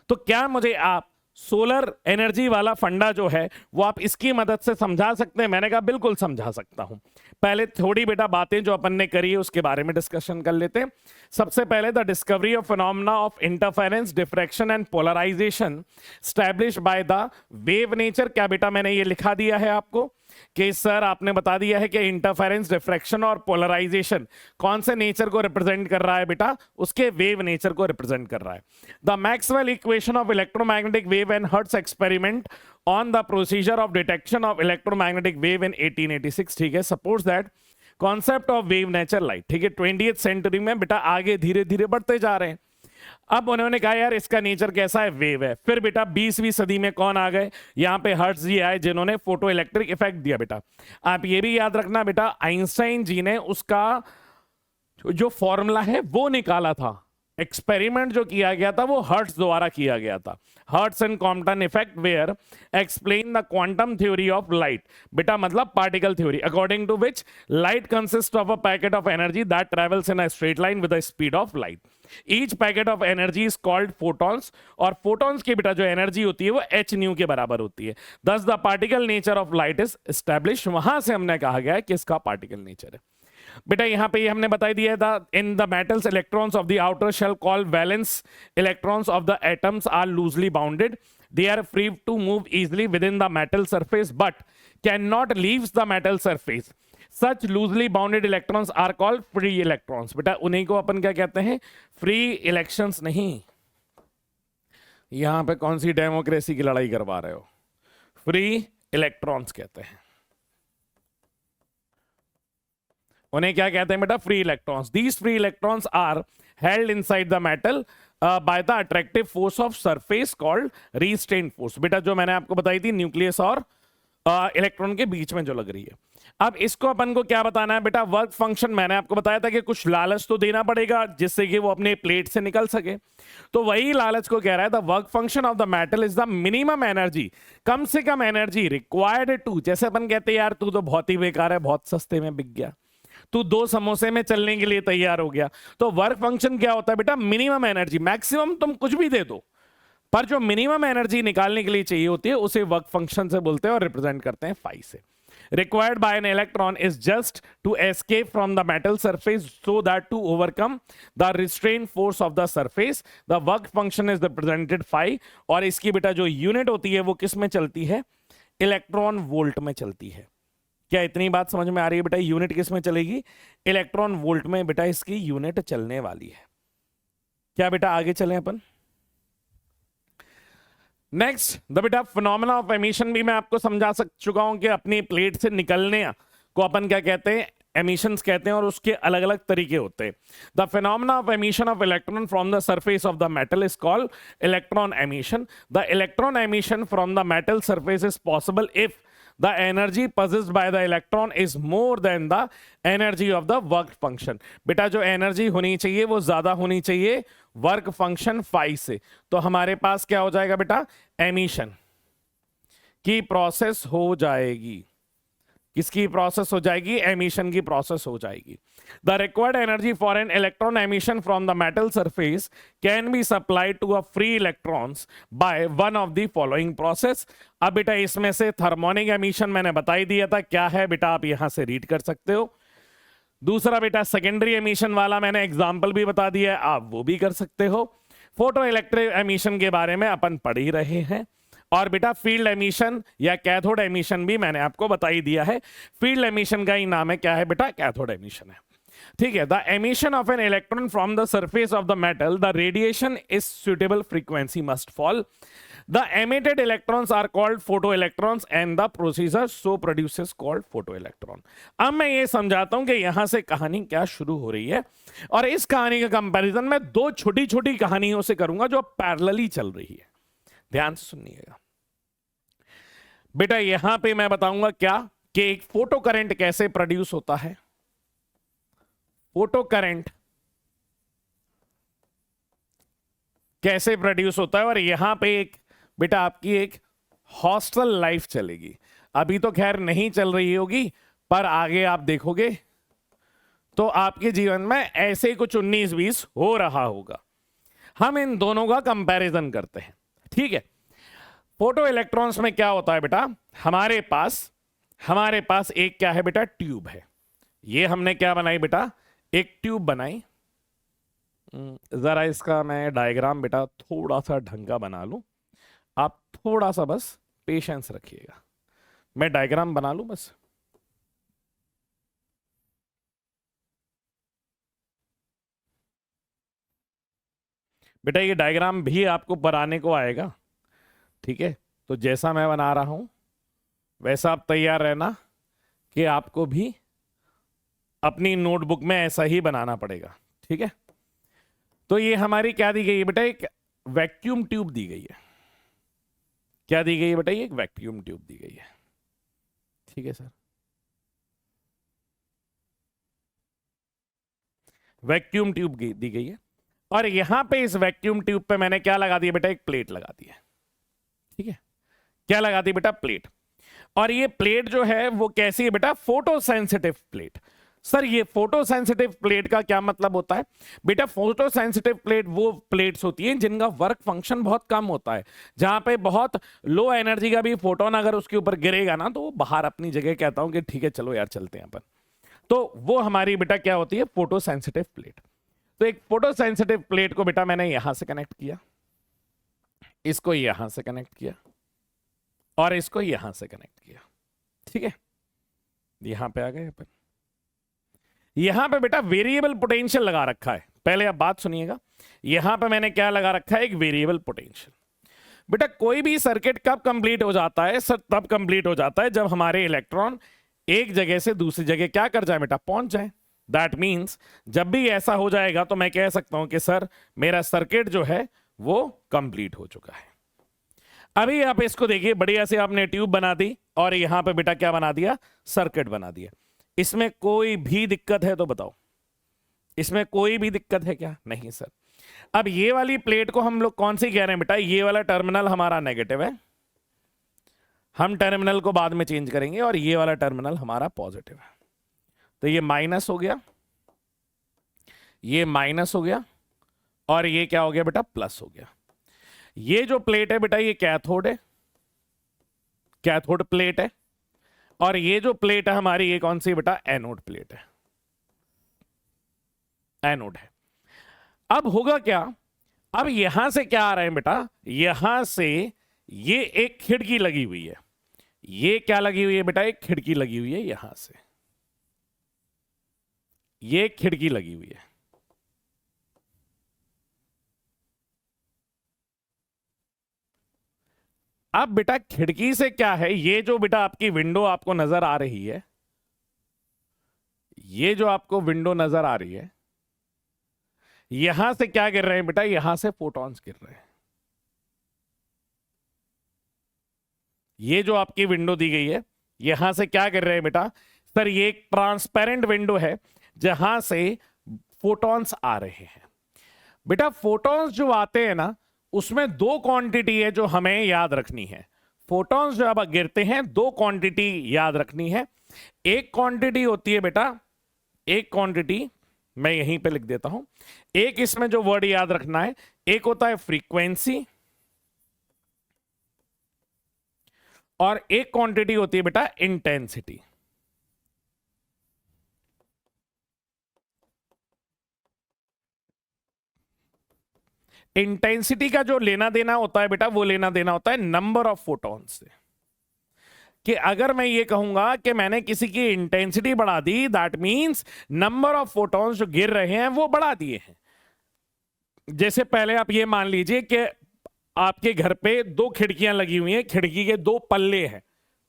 तो क्या मुझे आप सोलर एनर्जी वाला फंडा जो है वो आप इसकी मदद से समझा सकते हैं? मैंने कहा बिल्कुल समझा सकता हूं। पहले थोड़ी बेटा बातें जो अपन ने करी है उसके बारे में डिस्कशन कर लेते हैं। सबसे पहले the discovery of phenomena of interference, diffraction and polarization established by the wave nature. क्या बेटा मैंने ये लिखा दिया है आपको कि सर आपने बता दिया है कि इंटरफेरेंस, डिफ्रैक्शन और पोलराइजेशन कौन से नेचर को रिप्रेजेंट कर रहा है बेटा, उसके वेव नेचर को रिप्रेजेंट कर रहा है। The Maxwell equation of electromagnetic wave and hertz experiment on the procedure of detection of electromagnetic wave in 1886। ठीक है, suppose that concept of wave nature light. ठीक है, 20th सेंचुरी में बेटा आगे धीरे धीरे बढ़ते जा रहे हैं। अब उन्होंने कहा यार इसका नेचर कैसा है, वेव है। फिर बेटा 20वीं सदी में कौन आ गए, यहां पे हर्ट्ज जी आए जिन्होंने फोटो इलेक्ट्रिक इफेक्ट दिया। बेटा आप ये भी याद रखना बेटा, आइंस्टाइन जी ने उसका जो फॉर्मूला है वो निकाला था, एक्सपेरिमेंट जो किया गया था वो हर्ट्ज द्वारा किया गया था। Hertz and Compton effect were explain the quantum theory of light. बेटा मतलब particle theory, according to which light consist of a packet of energy that travels in a straight line with the speed of light. Each packet of energy is called photons, और photons की बेटा जो energy होती है वो H new के बराबर होती है। दस the particle nature of light is establish. वहां से हमने कहा गया है कि इसका पार्टिकल नेचर है। बेटा यहां पे ये हमने बता दिया था, in the metals electrons of the outer shell called valence electrons of the atoms are loosely bounded. They are free to move easily within the metal surface but cannot leave the metal surface. Such loosely bounded electrons are called free electrons. बेटा उन्हीं को अपन क्या कहते हैं, free elections नहीं। यहां पे कौन सी डेमोक्रेसी की लड़ाई करवा रहे हो, फ्री इलेक्ट्रॉन्स कहते हैं। उन्हें क्या कहते हैं बेटा, free electrons. These free electrons are held inside the metal by the attractive force of surface called restrain force. बेटा जो मैंने आपको बताई थी न्यूक्लियस और इलेक्ट्रॉन के बीच में जो लग रही है। अब इसको अपन को क्या बताना है बेटा, वर्क फंक्शन। मैंने आपको बताया था कि कुछ लालच तो देना पड़ेगा जिससे कि वो अपने प्लेट से निकल सके, तो वही लालच को कह रहा है the work function of the metal is the minimum energy, कम से कम एनर्जी रिक्वायर्ड टू, जैसे अपन कहते हैं यार तू तो बहुत ही बेकार है, बहुत सस्ते में बिक गया, तू 2 समोसे में चलने के लिए तैयार हो गया। तो वर्क फंक्शन क्या होता है बेटा, मिनिमम एनर्जी। मैक्सिमम तुम कुछ भी दे दो, पर जो मिनिमम एनर्जी निकालने के लिए चाहिए होती है उसे वर्क फंक्शन से बोलते हैं और रिप्रेजेंट करते हैं फाई से। Required by an electron is just to escape from the metal surface so that to overcome the restraint force of the surface. The work function is represented phi, और इसकी बेटा जो यूनिट होती है वो किस में चलती है, इलेक्ट्रॉन वोल्ट में चलती है। क्या इतनी बात समझ में आ रही है बेटा, यूनिट किस में चलेगी, इलेक्ट्रॉन वोल्ट में बेटा इसकी यूनिट चलने वाली है। क्या बेटा आगे चलें अपन, नेक्स्ट द बेटा फिनोमेना ऑफ एमिशन भी मैं आपको समझा चुका हूं कि अपनी प्लेट से निकलने को अपन क्या कहते हैं, एमिशंस कहते हैं, और उसके अलग अलग तरीके होते हैं। The phenomena of emission of electron from the surface of the metal is called electron emission. The electron emission from the metal surface is possible if the energy possessed by the electron is more than the energy of the work function। बेटा जो energy होनी चाहिए वो ज्यादा होनी चाहिए work function phi से। तो हमारे पास क्या हो जाएगा बेटा, एमिशन की प्रोसेस हो जाएगी। किसकी प्रोसेस हो जाएगी, एमिशन की प्रोसेस हो जाएगी। The required energy for an electron emission from the metal surface can be supplied to a free electrons by one of the following process. अब बेटा इसमें से थर्मोनिक एमिशन मैंने बता ही दिया था क्या है बेटा, आप यहां से रीड कर सकते हो। दूसरा बेटा सेकेंडरी एमिशन वाला मैंने एग्जाम्पल भी बता दिया है, आप वो भी कर सकते हो। फोटो इलेक्ट्रिक एमिशन के बारे में अपन पढ़ ही रहे हैं। और बेटा फील्ड एमिशन या कैथोड एमिशन भी मैंने आपको बता ही दिया है। फील्ड एमिशन का ही नाम है क्या है बेटा, कैथोड एमिशन है। ठीक है, the emission of an electron from the surface of the metal, the radiation is suitable frequency must fall. The emitted electrons are called photo electrons and the procedure so produces called photo electron. अब मैं ये समझाता हूं कि यहां से कहानी क्या शुरू हो रही है, और इस कहानी का कंपैरिजन मैं दो छोटी छोटी कहानियों से करूंगा जो पैरेलली चल रही है। ध्यान से सुनिएगा बेटा। यहां पे मैं बताऊंगा क्या कि एक फोटो करंट कैसे प्रोड्यूस होता है। फोटो करंट कैसे प्रोड्यूस होता है, और यहां पे एक बेटा आपकी एक हॉस्टल लाइफ चलेगी। अभी तो खैर नहीं चल रही होगी, पर आगे आप देखोगे तो आपके जीवन में ऐसे कुछ 19-20 हो रहा होगा। हम इन दोनों का कंपैरिजन करते हैं। ठीक है, फोटो इलेक्ट्रॉन्स में क्या होता है बेटा, हमारे पास एक क्या है बेटा, ट्यूब है। ये हमने क्या बनाई बेटा, एक ट्यूब बनाई। जरा इसका मैं डायग्राम बेटा थोड़ा सा ढंग का बना लूं, आप थोड़ा सा बस पेशेंस रखिएगा। मैं डायग्राम बना लूं बस। बेटा ये डायग्राम भी आपको बनाने को आएगा, ठीक है। तो जैसा मैं बना रहा हूं वैसा आप तैयार रहना कि आपको भी अपनी नोटबुक में ऐसा ही बनाना पड़ेगा, ठीक है। तो ये हमारी क्या दी गई है बेटा, एक वैक्यूम ट्यूब दी गई है। क्या दी गई है बेटा, ये एक वैक्यूम ट्यूब दी गई है, ठीक है सर। वैक्यूम ट्यूब दी गई है, और यहां पे इस वैक्यूम ट्यूब पे मैंने क्या लगा दिया बेटा, एक प्लेट लगा दी है, ठीक है। क्या लगा दी बेटा, प्लेट। और ये प्लेट जो है वो कैसी है बेटा, फोटो सेंसिटिव प्लेट। सर ये फोटो सेंसिटिव प्लेट का क्या मतलब होता है बेटा, फोटो सेंसिटिव प्लेट वो प्लेट्स होती हैं जिनका वर्क फंक्शन बहुत कम होता है, जहां पे बहुत लो एनर्जी का भी फोटोन अगर उसके ऊपर गिरेगा ना तो वो बाहर अपनी जगह, कहता हूं कि ठीक है चलो यार चलते हैं अपन। तो वो हमारी बेटा क्या होती है, फोटो सेंसिटिव प्लेट। तो एक फोटो सेंसिटिव प्लेट को बेटा मैंने यहां से कनेक्ट किया, इसको यहां से कनेक्ट किया, और इसको यहां से कनेक्ट किया, ठीक है। यहां पे आ गए अपन। यहां पे बेटा वेरिएबल पोटेंशियल लगा रखा है। पहले आप बात सुनिएगा, यहां पे मैंने क्या लगा रखा है, एक वेरिएबल पोटेंशियल। बेटा कोई भी सर्किट कब कंप्लीट हो जाता है सर, तब कंप्लीट हो जाता है जब हमारे इलेक्ट्रॉन एक जगह से दूसरी जगह क्या कर जाए बेटा, पहुंच जाए। दैट मीन्स जब भी ऐसा हो जाएगा तो मैं कह सकता हूं कि सर मेरा सर्किट जो है वो कंप्लीट हो चुका है। अभी आप इसको देखिए, बढ़िया से आपने ट्यूब बना दी और यहां पे बेटा क्या बना दिया, सर्किट बना दिया। इसमें कोई भी दिक्कत है तो बताओ, इसमें कोई भी दिक्कत है क्या, नहीं सर। अब ये वाली प्लेट को हम लोग कौन सी कह रहे हैं बेटा, ये वाला टर्मिनल हमारा नेगेटिव है, हम टर्मिनल को बाद में चेंज करेंगे, और ये वाला टर्मिनल हमारा पॉजिटिव है। तो ये माइनस हो गया, ये माइनस हो गया, और ये क्या हो गया बेटा, प्लस हो गया। ये जो प्लेट है बेटा ये कैथोड है, कैथोड प्लेट है, और ये जो प्लेट है हमारी ये कौन सी बेटा, एनोड प्लेट है, एनोड है। अब होगा क्या, अब यहां से क्या आ रहा है बेटा, यहां से ये एक खिड़की लगी हुई है, ये क्या लगी हुई है बेटा, एक खिड़की लगी हुई है, यहां से ये खिड़की लगी हुई है। अब बेटा खिड़की से क्या है, ये जो बेटा आपकी विंडो आपको नजर आ रही है, ये जो आपको विंडो नजर आ रही है, यहां से क्या गिर रहे हैं बेटा, यहां से फोटॉन्स गिर रहे हैं। ये जो आपकी विंडो दी गई है, यहां से क्या गिर रहे हैं बेटा, सर ये एक ट्रांसपेरेंट विंडो है जहां से फोटॉन्स आ रहे हैं। बेटा फोटॉन्स जो आते हैं ना, उसमें दो क्वांटिटी है जो हमें याद रखनी है। फोटॉन्स जो अब गिरते हैं, दो क्वांटिटी याद रखनी है। एक क्वांटिटी होती है बेटा, एक क्वांटिटी मैं यहीं पे लिख देता हूं, एक इसमें जो वर्ड याद रखना है, एक होता है फ्रीक्वेंसी और एक क्वांटिटी होती है बेटा इंटेंसिटी। इंटेंसिटी का जो लेना देना होता है बेटा, वो लेना देना होता है नंबर ऑफ फोटॉन्स से। कि अगर मैं ये कहूंगा कि मैंने किसी की इंटेंसिटी बढ़ा दी, that means number of photons जो गिर रहे हैं वो बढ़ा दिए हैं। जैसे पहले आप ये मान लीजिए कि आपके घर पे दो खिड़कियां लगी हुई हैं, खिड़की के दो पल्ले हैं,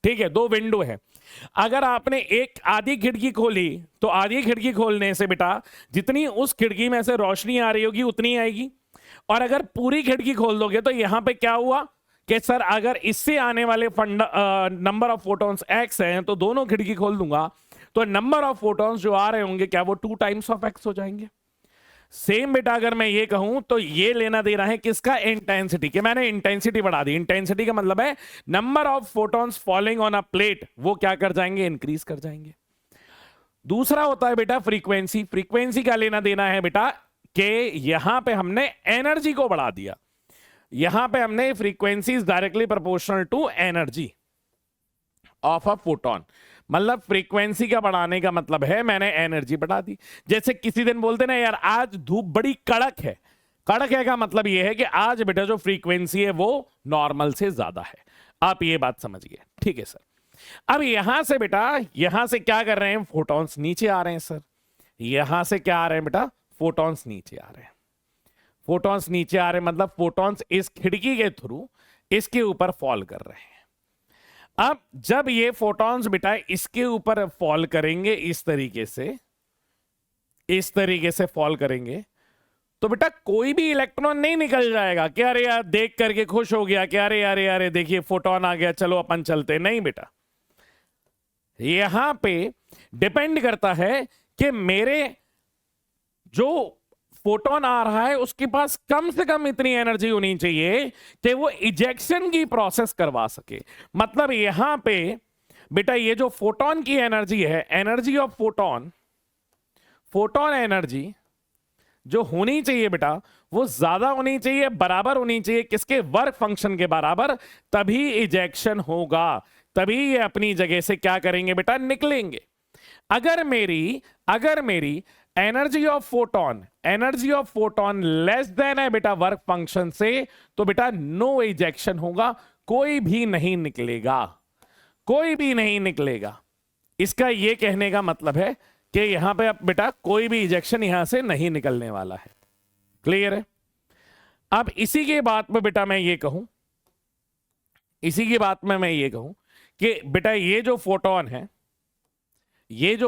ठीक है, दो विंडो है। अगर आपने एक आधी खिड़की खोली तो आधी खिड़की खोलने से बेटा जितनी उस खिड़की में से रोशनी आ रही होगी उतनी आएगी, और अगर पूरी खिड़की खोल दोगे तो यहां पे क्या हुआ कि सर अगर इससे आने वाले नंबर ऑफ फोटॉन्स एक्स हैं तो दोनों खिड़की खोल दूंगा तो नंबर ऑफ फोटॉन्स जो आ रहे होंगे क्या वो 2 टाइम्स ऑफ एक्स हो जाएंगे। सेम बेटा अगर मैं ये कहूं तो ये लेना दे रहा है किसका, इंटेंसिटी, कि मैंने इंटेंसिटी बढ़ा दी। इंटेंसिटी का मतलब है number of photons falling on a plate, वो क्या कर जाएंगे, इंक्रीज कर जाएंगे। दूसरा होता है बेटा फ्रीक्वेंसी। फ्रीक्वेंसी का लेना देना है बेटा कि यहां पे हमने एनर्जी को बढ़ा दिया, यहां पे हमने frequency is directly proportional to energy of a photon. मतलब फ्रीक्वेंसी का बढ़ाने का मतलब है मैंने एनर्जी बढ़ा दी। जैसे किसी दिन बोलते ना यार आज धूप बड़ी कड़क है, कड़क है का मतलब यह है कि आज बेटा जो फ्रीक्वेंसी है वो नॉर्मल से ज्यादा है। आप ये बात समझिए, ठीक है सर। अब यहां से बेटा, यहां से क्या कर रहे हैं, फोटॉन्स नीचे आ रहे हैं सर। यहां से क्या आ रहे हैं बेटा, फोटॉन्स नीचे आ रहे हैं। फोटॉन्स नीचे आ रहे हैं मतलब फोटॉन्स इस खिड़की के थ्रू इसके ऊपर फॉल कर रहे हैं। अब जब ये फोटॉन्स बेटा इसके ऊपर फॉल करेंगे, इस तरीके से फॉल करेंगे, तो बेटा कोई भी इलेक्ट्रॉन नहीं निकल जाएगा कि अरे यार देख करके खुश हो गया कि अरे अरे अरे देखिए फोटोन आ गया चलो अपन चलते, नहीं बेटा। यहां पे डिपेंड करता है कि मेरे जो फोटोन आ रहा है उसके पास कम से कम इतनी एनर्जी होनी चाहिए कि वो इजेक्शन की प्रोसेस करवा सके। मतलब यहां पे बेटा ये जो फोटोन की एनर्जी है, energy of photon, photon energy जो होनी चाहिए बेटा वो ज्यादा होनी चाहिए, बराबर होनी चाहिए किसके, वर्क फंक्शन के बराबर, तभी इजेक्शन होगा, तभी ये अपनी जगह से क्या करेंगे बेटा, निकलेंगे। अगर मेरी energy of photon less than है बेटा वर्क फंक्शन से, तो बेटा नो इजेक्शन होगा, कोई भी नहीं निकलेगा, कोई भी नहीं निकलेगा। इसका यह कहने का मतलब है कि यहां पे अब बेटा कोई भी इजेक्शन यहां से नहीं निकलने वाला है। क्लियर है। अब इसी के बात में बेटा मैं ये कहूं, कि बेटा ये जो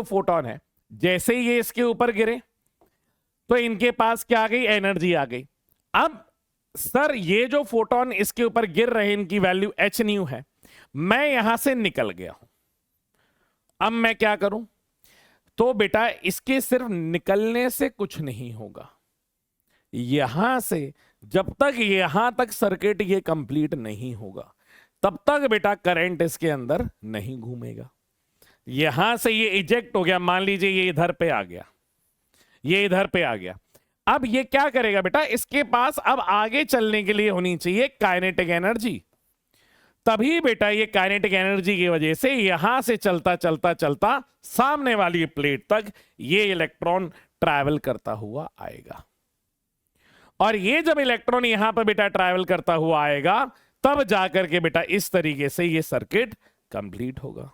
फोटोन है, जैसे ही ये इसके ऊपर गिरे तो इनके पास क्या आ गई, एनर्जी आ गई। अब सर ये जो फोटोन इसके ऊपर गिर रहे हैं इनकी वैल्यू h न्यू है, मैं यहां से निकल गया हूं। अब मैं क्या करूं, तो बेटा इसके सिर्फ निकलने से कुछ नहीं होगा, यहां से जब तक यहां तक सर्किट ये कंप्लीट नहीं होगा तब तक बेटा करंट इसके अंदर नहीं घूमेगा। यहां से ये इजेक्ट हो गया, मान लीजिए ये इधर पे आ गया, ये इधर पे आ गया। अब ये क्या करेगा बेटा, इसके पास अब आगे चलने के लिए होनी चाहिए काइनेटिक एनर्जी, तभी बेटा ये काइनेटिक एनर्जी की वजह से यहां से चलता चलता चलता सामने वाली प्लेट तक ये इलेक्ट्रॉन ट्रैवल करता हुआ आएगा। और ये जब इलेक्ट्रॉन यहां पर बेटा ट्रैवल करता हुआ आएगा तब जाकर के बेटा इस तरीके से ये सर्किट कंप्लीट होगा।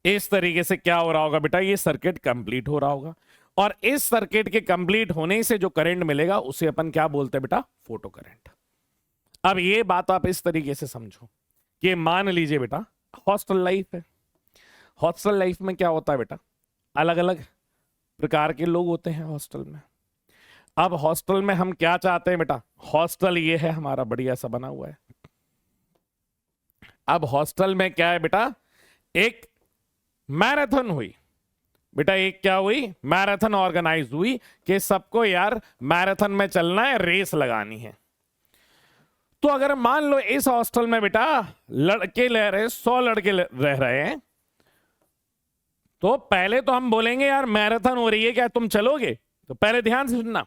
इस तरीके से क्या हो रहा होगा बेटा, ये सर्किट कंप्लीट हो रहा होगा, और इस सर्किट के कंप्लीट होने से जो करंट मिलेगा उसे अपन क्या बोलते हैं बेटा, फोटो करंट। अब ये बात आप इस तरीके से समझो कि मान लीजिए बेटा हॉस्टल लाइफ है। हॉस्टल लाइफ में क्या होता है बेटा, अलग अलग प्रकार के लोग होते हैं हॉस्टल में। अब हॉस्टल में हम क्या चाहते हैं बेटा, हॉस्टल ये है हमारा बढ़िया सा बना हुआ है। अब हॉस्टल में क्या है बेटा, एक मैराथन हुई बेटा, एक क्या हुई, मैराथन ऑर्गेनाइज हुई कि सबको यार मैराथन में चलना है, रेस लगानी है। तो अगर मान लो इस हॉस्टल में बेटा लड़के रह रहे, 100 लड़के रह रहे हैं, तो पहले तो हम बोलेंगे यार मैराथन हो रही है, क्या तुम चलोगे? तो पहले ध्यान से सुनना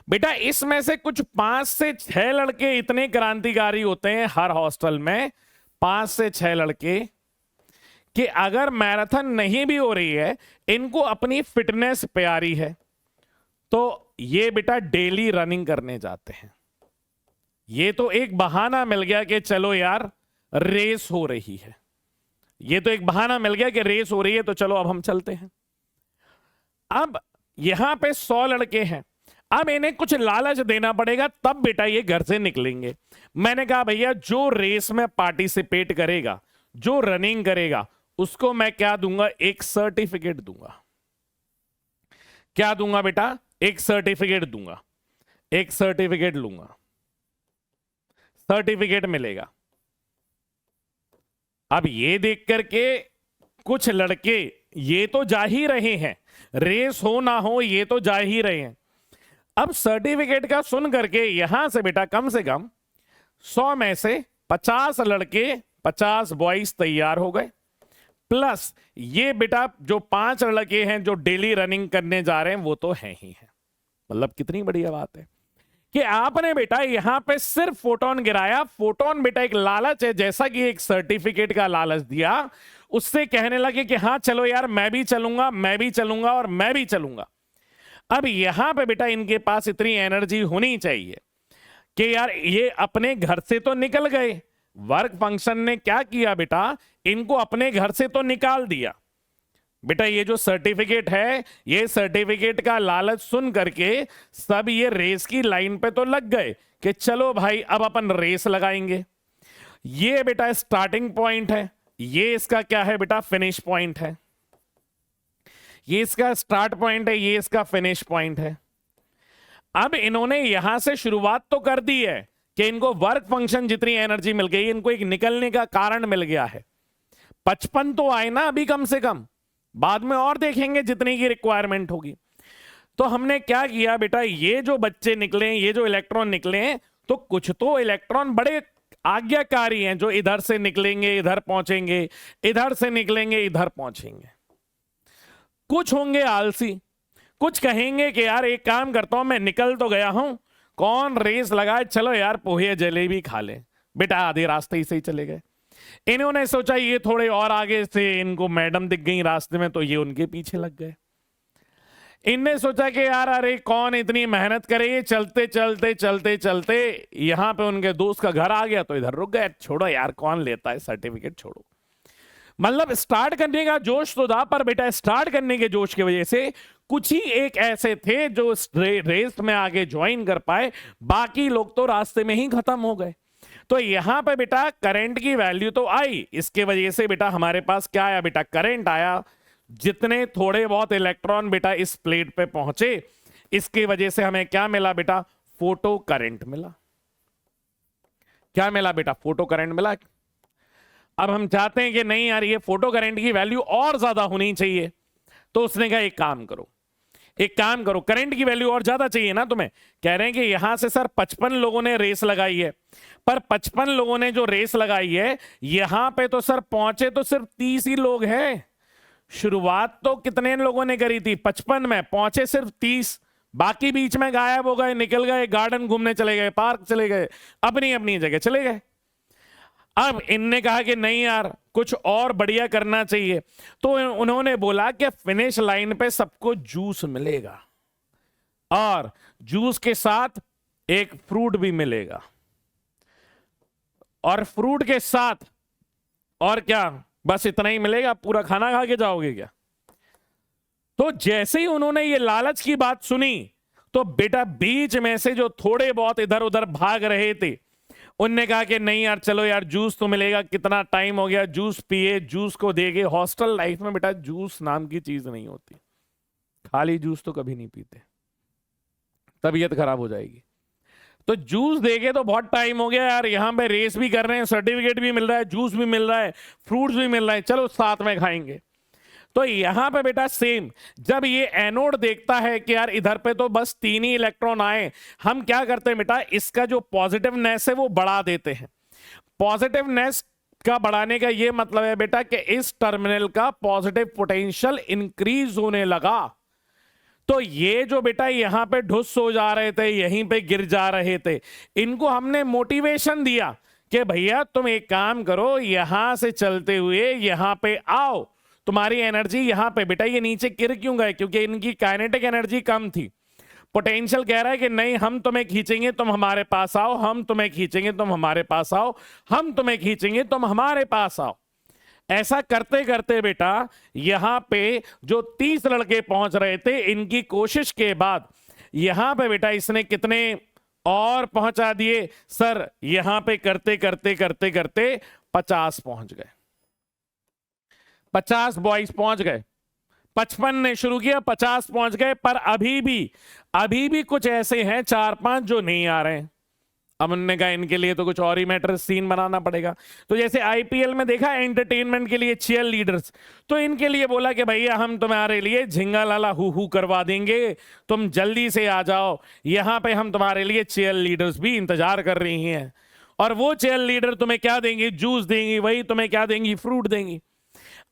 बेटा, इसमें से कुछ 5 से 6 लड़के इतने क्रांतिकारी होते हैं हर हॉस्टल में, 5 से 6 लड़के, कि अगर मैराथन नहीं भी हो रही है, इनको अपनी फिटनेस प्यारी है, तो ये बेटा डेली रनिंग करने जाते हैं। ये तो एक बहाना मिल गया कि चलो यार रेस हो रही है, ये तो एक बहाना मिल गया कि रेस हो रही है, तो चलो अब हम चलते हैं। अब यहां पे 100 लड़के हैं, अब इन्हें कुछ लालच देना पड़ेगा, तब बेटा ये घर से निकलेंगे। मैंने कहा भैया जो रेस में पार्टिसिपेट करेगा, जो रनिंग करेगा, उसको मैं क्या दूंगा, एक सर्टिफिकेट दूंगा। क्या दूंगा बेटा, एक सर्टिफिकेट दूंगा, एक सर्टिफिकेट लूंगा, सर्टिफिकेट मिलेगा। अब ये देख करके कुछ लड़के ये तो जा ही रहे हैं, रेस हो ना हो ये तो जा ही रहे हैं। अब सर्टिफिकेट का सुन करके यहां से बेटा कम से कम 100 में से 50 लड़के, 50 बॉयज तैयार हो गए, प्लस ये बेटा जो 5 लड़के हैं जो डेली रनिंग करने जा रहे हैं वो तो हैं ही हैं। मतलब कितनी बढ़िया बात है कि आपने बेटा यहां पे सिर्फ फोटोन गिराया। फोटोन बेटा एक लालच है, जैसा कि एक सर्टिफिकेट का लालच दिया, उससे कहने लगे कि हाँ चलो यार मैं भी चलूंगा, मैं भी चलूंगा और मैं भी चलूंगा। अब यहां पे बेटा इनके पास इतनी एनर्जी होनी चाहिए कि यार ये अपने घर से तो निकल गए, वर्क फंक्शन ने क्या किया बेटा, इनको अपने घर से तो निकाल दिया। बेटा ये जो सर्टिफिकेट है, ये सर्टिफिकेट का लालच सुन करके सब ये रेस की लाइन पे तो लग गए कि चलो भाई अब अपन रेस लगाएंगे। ये बेटा स्टार्टिंग पॉइंट है, ये इसका क्या है बेटा, फिनिश पॉइंट है। ये इसका स्टार्ट पॉइंट है, ये इसका फिनिश पॉइंट है। अब इन्होंने यहां से शुरुआत तो कर दी है कि इनको वर्क फंक्शन जितनी एनर्जी मिल गई, इनको एक निकलने का कारण मिल गया है। 55 तो आए ना अभी कम से कम, बाद में और देखेंगे जितनी की रिक्वायरमेंट होगी। तो हमने क्या किया बेटा, ये जो बच्चे निकले, ये जो इलेक्ट्रॉन निकले, तो कुछ तो इलेक्ट्रॉन बड़े आज्ञाकारी हैं जो इधर से निकलेंगे इधर पहुंचेंगे, इधर से निकलेंगे इधर पहुंचेंगे। कुछ होंगे आलसी, कुछ कहेंगे कि यार एक काम करता हूं, मैं निकल तो गया हूं, कौन रेस लगाए, चलो यार पोहे जलेबी खा ले। बेटा आधे रास्ते ही से ही चले गए। इन्होंने सोचा ये थोड़े और आगे से इनको मैडम दिख गई रास्ते में, तो ये उनके पीछे लग गए। इनने सोचा कि यार अरे कौन इतनी मेहनत करे, ये चलते चलते चलते चलते यहां पे उनके दोस्त का घर आ गया तो इधर रुक गए। छोड़ो यार कौन लेता है सर्टिफिकेट, छोड़ो। मतलब स्टार्ट करने का जोश तो था, पर बेटा स्टार्ट करने के जोश की वजह से कुछ ही एक ऐसे थे जो रेस में आगे ज्वाइन कर पाए, बाकी लोग तो रास्ते में ही खत्म हो गए। तो यहां पे बेटा करंट की वैल्यू तो आई, इसके वजह से बेटा हमारे पास क्या आया बेटा, करंट आया। जितने थोड़े बहुत इलेक्ट्रॉन बेटा इस प्लेट पे पहुंचे, इसकी वजह से हमें क्या मिला बेटा, फोटो करंट मिला। क्या मिला बेटा, फोटो करंट मिला। अब हम चाहते हैं कि नहीं यार ये फोटो करंट की वैल्यू और ज्यादा होनी चाहिए, तो उसने कहा एक काम करो, एक काम करो, करंट की वैल्यू और ज्यादा चाहिए ना तुम्हें। कह रहे हैं कि यहां से सर 55 लोगों ने रेस लगाई है, पर 55 लोगों ने जो रेस लगाई है यहां पे तो सर पहुंचे तो सिर्फ 30 ही लोग हैं। शुरुआत तो कितने लोगों ने करी थी, 55 में, पहुंचे सिर्फ 30, बाकी बीच में गायब हो गए, निकल गए, गार्डन घूमने चले गए, पार्क चले गए, अपनी अपनी जगह चले गए। अब इनने कहा कि नहीं यार कुछ और बढ़िया करना चाहिए, तो उन्होंने बोला कि फिनिश लाइन पे सबको जूस मिलेगा और जूस के साथ एक फ्रूट भी मिलेगा, और फ्रूट के साथ और क्या, बस इतना ही मिलेगा, पूरा खाना खा के जाओगे क्या? तो जैसे ही उन्होंने ये लालच की बात सुनी, तो बेटा बीच में से जो थोड़े बहुत इधर उधर भाग रहे थे उनने कहा कि नहीं यार चलो यार जूस तो मिलेगा, कितना टाइम हो गया जूस पिए, जूस को देगे। हॉस्टल लाइफ में बेटा जूस नाम की चीज नहीं होती, खाली जूस तो कभी नहीं पीते, तबीयत खराब हो जाएगी। तो जूस देगे तो बहुत टाइम हो गया यार, यहां पे रेस भी कर रहे हैं, सर्टिफिकेट भी मिल रहा है, जूस भी मिल रहा है, फ्रूट्स भी मिल रहा है, चलो साथ में खाएंगे। तो यहां पे बेटा सेम, जब ये एनोड देखता है कि यार इधर पे तो बस 3 ही इलेक्ट्रॉन आए, हम क्या करते हैं बेटा, इसका जो पॉजिटिवनेस है वो बढ़ा देते हैं। पॉजिटिवनेस का बढ़ाने का ये मतलब है बेटा कि इस टर्मिनल का पॉजिटिव पोटेंशियल इंक्रीज होने लगा। तो ये जो बेटा यहां पे ढुस हो जा रहे थे, यहीं पे गिर जा रहे थे, इनको हमने मोटिवेशन दिया कि भैया तुम एक काम करो, यहां से चलते हुए यहां पे आओ, तुम्हारी एनर्जी यहां पे, बेटा ये नीचे गिर क्यों गए, क्योंकि इनकी काइनेटिक एनर्जी कम थी। पोटेंशियल कह रहा है कि नहीं हम तुम्हें खींचेंगे तुम हमारे पास आओ, हम तुम्हें खींचेंगे तुम हमारे पास आओ, हम तुम्हें खींचेंगे तुम हमारे पास आओ। ऐसा करते करते बेटा यहां पे जो 30 लड़के पहुंच रहे थे, इनकी कोशिश के बाद यहां पे बेटा इसने कितने और पहुंचा दिए सर, यहां पे करते करते करते करते 50 पहुंच गए, 50 बॉयज पहुंच गए। 55 ने शुरू किया, 50 पहुंच गए, पर अभी भी कुछ ऐसे हैं 4-5 जो नहीं आ रहे हैं। अब उन्होंने कहा इनके लिए तो कुछ और ही मैटर सीन बनाना पड़ेगा। तो जैसे आईपीएल में देखा एंटरटेनमेंट के लिए चीयर लीडर्स, तो इनके लिए बोला कि भैया हम तुम्हारे लिए झिंगा लाला हु करवा देंगे, तुम जल्दी से आ जाओ, यहां पे हम तुम्हारे लिए चीयर लीडर्स भी इंतजार कर रही हैं। और वो चीयर लीडर तुम्हें क्या देंगी, जूस देंगी, वही तुम्हें क्या देंगी, फ्रूट देंगी।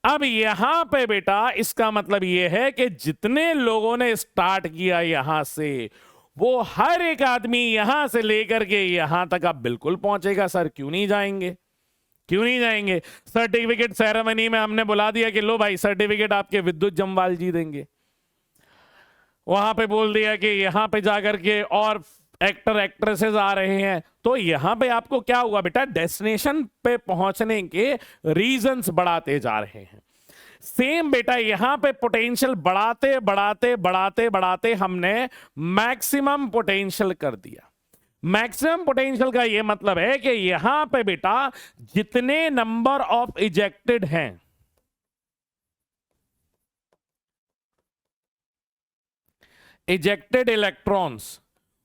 अब यहां पे बेटा इसका मतलब यह है कि जितने लोगों ने स्टार्ट किया यहां से, वो हर एक आदमी यहां से लेकर के यहां तक अब बिल्कुल पहुंचेगा। सर क्यों नहीं जाएंगे, क्यों नहीं जाएंगे? सर्टिफिकेट सेरेमनी में हमने बुला दिया कि लो भाई सर्टिफिकेट आपके विद्युत जम्वाल जी देंगे। वहां पे बोल दिया कि यहां पे जाकर के और एक्टर एक्ट्रेसेस आ रहे हैं, तो यहां पे आपको क्या हुआ बेटा, डेस्टिनेशन पे पहुंचने के रीजंस बढ़ाते जा रहे हैं। सेम बेटा यहां पे पोटेंशियल बढ़ाते बढ़ाते बढ़ाते बढ़ाते हमने मैक्सिमम पोटेंशियल कर दिया। मैक्सिमम पोटेंशियल का यह मतलब है कि यहां पे बेटा जितने नंबर ऑफ इजेक्टेड हैं, इजेक्टेड इलेक्ट्रॉन्स,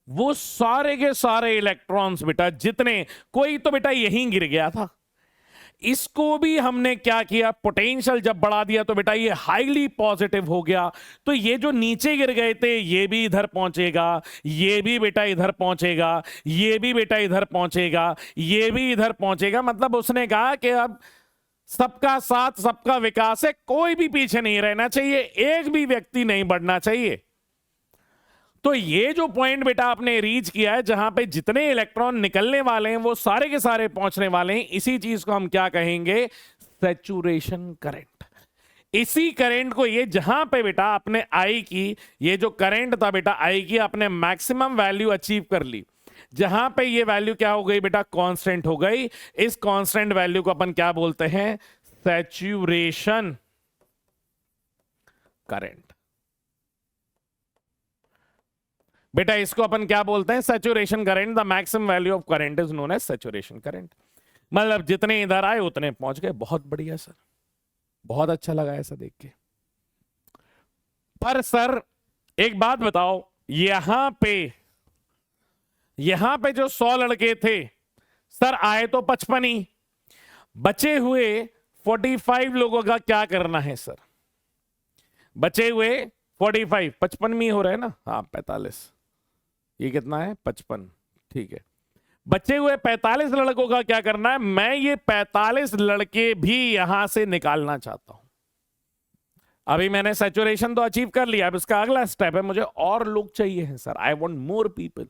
वो सारे के सारे इलेक्ट्रॉन्स बेटा जितने, कोई तो बेटा यहीं गिर गया था, इसको भी हमने क्या किया, पोटेंशियल जब बढ़ा दिया तो बेटा ये हाईली पॉजिटिव हो गया। तो ये जो नीचे गिर गए थे ये भी इधर पहुंचेगा, ये भी बेटा इधर पहुंचेगा, ये भी बेटा इधर पहुंचेगा, ये भी इधर पहुंचेगा। मतलब उसने कहा कि अब सबका साथ सबका विकास है, कोई भी पीछे नहीं रहना चाहिए, एक भी व्यक्ति नहीं बढ़ना चाहिए। तो ये जो पॉइंट बेटा आपने रीच किया है, जहां पे जितने इलेक्ट्रॉन निकलने वाले हैं वो सारे के सारे पहुंचने वाले हैं, इसी चीज को हम क्या कहेंगे, सैचुरेशन करंट। इसी करंट को ये जहां पे बेटा आपने आई की, ये जो करंट था बेटा आई की, आपने मैक्सिमम वैल्यू अचीव कर ली, जहां पे ये वैल्यू क्या हो गई बेटा, कांस्टेंट हो गई। इस कांस्टेंट वैल्यू को अपन क्या बोलते हैं, सैचुरेशन करंट। बेटा इसको अपन क्या बोलते हैं, saturation current. The maximum value of current is known as saturation current. मतलब जितने इधर आए उतने पहुंच गए। बहुत बढ़िया सर, बहुत अच्छा लगा ऐसा देख के। पर सर एक बात बताओ, यहां पे जो 100 लड़के थे सर, आए तो 55 ही, बचे हुए 45 लोगों का क्या करना है सर? बचे हुए 45, 55 में हो रहे हैं ना, हाँ 45, ये कितना है 55, ठीक है। बचे हुए 45 लड़कों का क्या करना है? मैं ये 45 लड़के भी यहां से निकालना चाहता हूं। अभी मैंने सैचुरेशन तो अचीव कर लिया, अब इसका अगला स्टेप है मुझे और लोग चाहिए हैं sir, I want more people.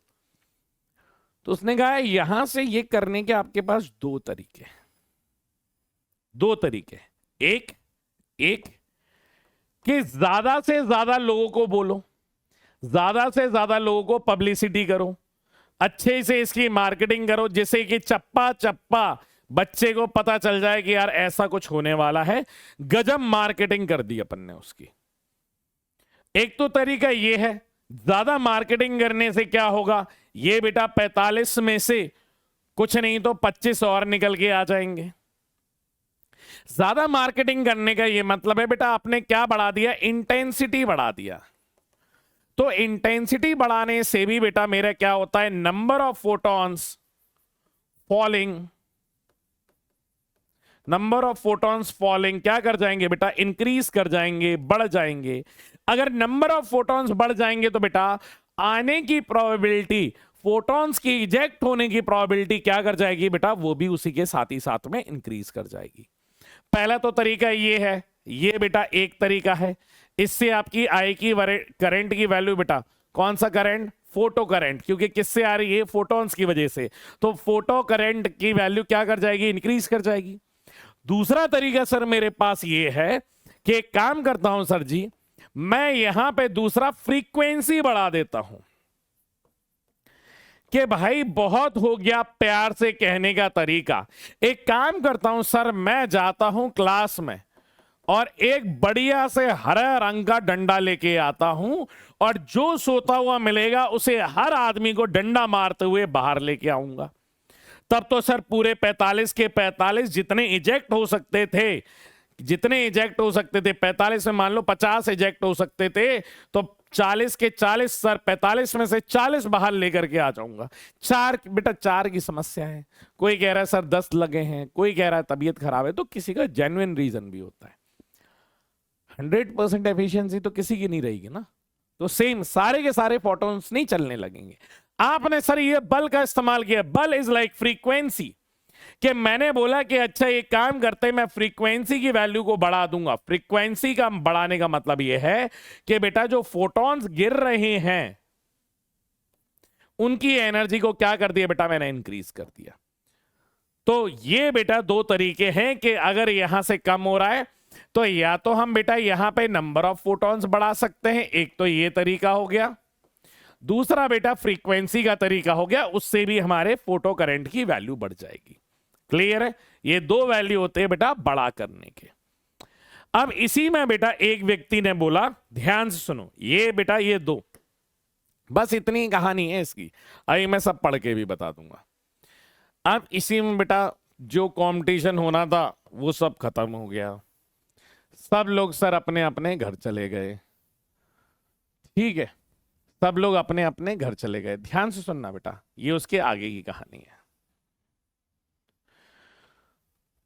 तो उसने कहा यहां से ये करने के आपके पास दो तरीके, एक कि ज्यादा से ज्यादा लोगों को बोलो, ज्यादा से ज्यादा लोगों को पब्लिसिटी करो, अच्छे से इसकी मार्केटिंग करो, जिससे कि चप्पा चप्पा बच्चे को पता चल जाए कि यार ऐसा कुछ होने वाला है। गजब मार्केटिंग कर दी अपन ने उसकी। एक तो तरीका ये है, ज्यादा मार्केटिंग करने से क्या होगा, ये बेटा 45 में से कुछ नहीं तो 25 और निकल के आ जाएंगे। ज्यादा मार्केटिंग करने का ये मतलब है बेटा आपने क्या बढ़ा दिया, इंटेंसिटी बढ़ा दिया। तो इंटेंसिटी बढ़ाने से भी बेटा मेरा क्या होता है, number of photons falling, number of photons falling क्या कर जाएंगे बेटा, इंक्रीज कर जाएंगे, बढ़ जाएंगे। अगर नंबर ऑफ फोटॉन्स बढ़ जाएंगे तो बेटा आने की प्रोबेबिलिटी, फोटॉन्स की इजेक्ट होने की प्रोबेबिलिटी क्या कर जाएगी बेटा, वो भी उसी के साथ ही साथ में इंक्रीज कर जाएगी। पहला तो तरीका ये है, ये बेटा एक तरीका है। इससे आपकी आई की करंट की वैल्यू बेटा, कौन सा करंट, फोटो करंट, क्योंकि किससे आ रही है, फोटॉन्स की वजह से। तो फोटो करंट की वैल्यू क्या कर जाएगी, इंक्रीज कर जाएगी। दूसरा तरीका सर मेरे पास ये है कि एक काम करता हूं सर जी, मैं यहां पे दूसरा फ्रीक्वेंसी बढ़ा देता हूं कि भाई बहुत हो गया प्यार से कहने का तरीका। एक काम करता हूं सर, मैं जाता हूं क्लास में और एक बढ़िया से हरा रंग का डंडा लेके आता हूं और जो सोता हुआ मिलेगा उसे हर आदमी को डंडा मारते हुए बाहर लेके आऊंगा। तब तो सर पूरे 45 के 45 जितने इजेक्ट हो सकते थे, जितने इजेक्ट हो सकते थे 45 में मान लो 50 इजेक्ट हो सकते थे, तो 40 के 40 सर 45 में से 40 बाहर लेकर के आ जाऊंगा। चार बेटा, चार की समस्या है। कोई कह रहा है सर 10 लगे हैं, कोई कह रहा है तबीयत खराब है, तो किसी का जेन्युइन रीजन भी होता है। 100% एफिशिएंसी तो किसी की नहीं रहेगी ना। तो सेम सारे के सारे फोटॉन्स नहीं चलने लगेंगे। आपने सर ये बल का इस्तेमाल किया, बल इज लाइक फ्रीक्वेंसी, कि मैंने बोला कि अच्छा ये काम करते मैं फ्रीक्वेंसी की वैल्यू को बढ़ा दूंगा। फ्रीक्वेंसी का बढ़ाने का मतलब ये है कि बेटा जो फोटॉन्स गिर रहे हैं उनकी एनर्जी को क्या कर दिया बेटा, मैंने इंक्रीज कर दिया। तो ये बेटा दो तरीके हैं कि अगर यहां से कम हो रहा है तो या तो हम बेटा यहां पे नंबर ऑफ फोटॉन्स बढ़ा सकते हैं, एक तो ये तरीका हो गया, दूसरा बेटा फ्रीक्वेंसी का तरीका हो गया, उससे भी हमारे फोटो करंट की वैल्यू बढ़ जाएगी। क्लियर है? ये दो वैल्यू होते हैं बेटा बड़ा करने के। अब इसी में बेटा एक व्यक्ति ने बोला, ध्यान से सुनो, ये बेटा ये दो, बस इतनी कहानी है इसकी, अभी मैं सब पढ़ के भी बता दूंगा। अब इसी में बेटा जो कंपटीशन होना था वो सब खत्म हो गया, सब लोग सर अपने अपने घर चले गए। ठीक है, सब लोग अपने अपने घर चले गए। ध्यान से सुनना बेटा, ये उसके आगे की कहानी है।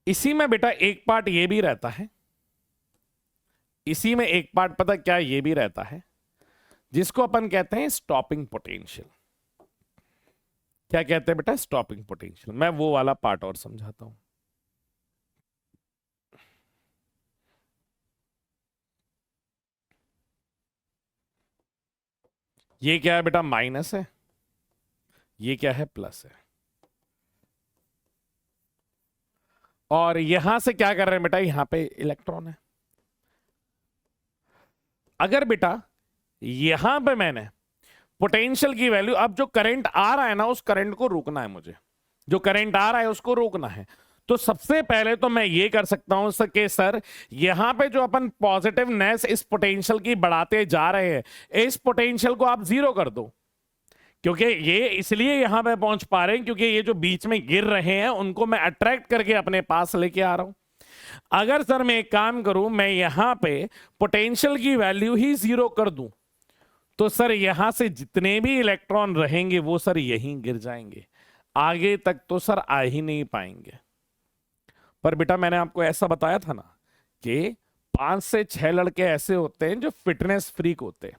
इसी में बेटा एक पार्ट ये भी रहता है, इसी में एक पार्ट पता क्या ये भी रहता है, जिसको अपन कहते हैं स्टॉपिंग पोटेंशियल। क्या कहते हैं बेटा, स्टॉपिंग पोटेंशियल। मैं वो वाला पार्ट और समझाता हूं। ये क्या है बेटा, माइनस है, ये क्या है, प्लस है। और यहां से क्या कर रहे हैं बेटा, यहां पे इलेक्ट्रॉन है। अगर बेटा यहां पे मैंने पोटेंशियल की वैल्यू, अब जो करंट आ रहा है ना उस करंट को रोकना है मुझे, जो करंट आ रहा है उसको रोकना है। तो सबसे पहले तो मैं ये कर सकता हूं कि सर यहां पे जो अपन पॉजिटिवनेस इस पोटेंशियल की बढ़ाते जा रहे हैं, इस पोटेंशियल को आप जीरो कर दो, क्योंकि ये इसलिए यहां पे पहुंच पा रहे हैं क्योंकि ये जो बीच में गिर रहे हैं उनको मैं अट्रैक्ट करके अपने पास लेके आ रहा हूं। अगर सर मैं एक काम करूं, मैं यहां पे पोटेंशियल की वैल्यू ही जीरो कर दूं, तो सर यहां से जितने भी इलेक्ट्रॉन रहेंगे वो सर यहीं गिर जाएंगे, आगे तक तो सर आ ही नहीं पाएंगे। पर बेटा मैंने आपको ऐसा बताया था ना कि 5 से 6 लड़के ऐसे होते हैं जो फिटनेस फ्रीक होते हैं,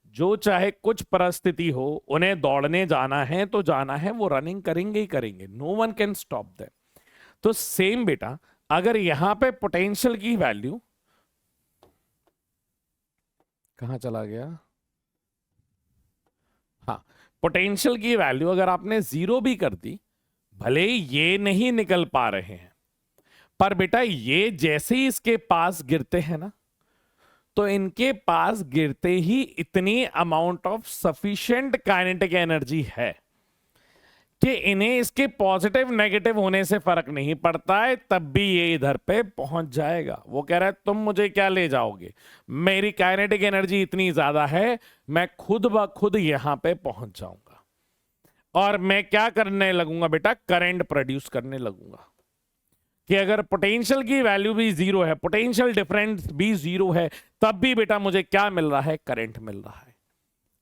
जो चाहे कुछ परिस्थिति हो उन्हें दौड़ने जाना है तो जाना है, वो रनिंग करेंगे ही करेंगे, no one can stop them. तो सेम बेटा अगर यहां पे पोटेंशियल की वैल्यू, कहां चला गया, हाँ, पोटेंशियल की वैल्यू अगर आपने जीरो भी कर दी, भले ही ये नहीं निकल पा रहे हैं, पर बेटा ये जैसे ही इसके पास गिरते हैं ना, तो इनके पास गिरते ही इतनी amount of sufficient kinetic energy है कि इन्हें इसके पॉजिटिव नेगेटिव होने से फर्क नहीं पड़ता है, तब भी ये इधर पे पहुंच जाएगा। वो कह रहा है तुम मुझे क्या ले जाओगे, मेरी काइनेटिक एनर्जी इतनी ज्यादा है, मैं खुद ब खुद यहां पे पहुंच जाऊंगा। और मैं क्या करने लगूंगा बेटा, करंट प्रोड्यूस करने लगूंगा। कि अगर पोटेंशियल की वैल्यू भी जीरो है, पोटेंशियल डिफरेंस भी जीरो है, तब भी बेटा मुझे क्या मिल रहा है, करंट मिल रहा है।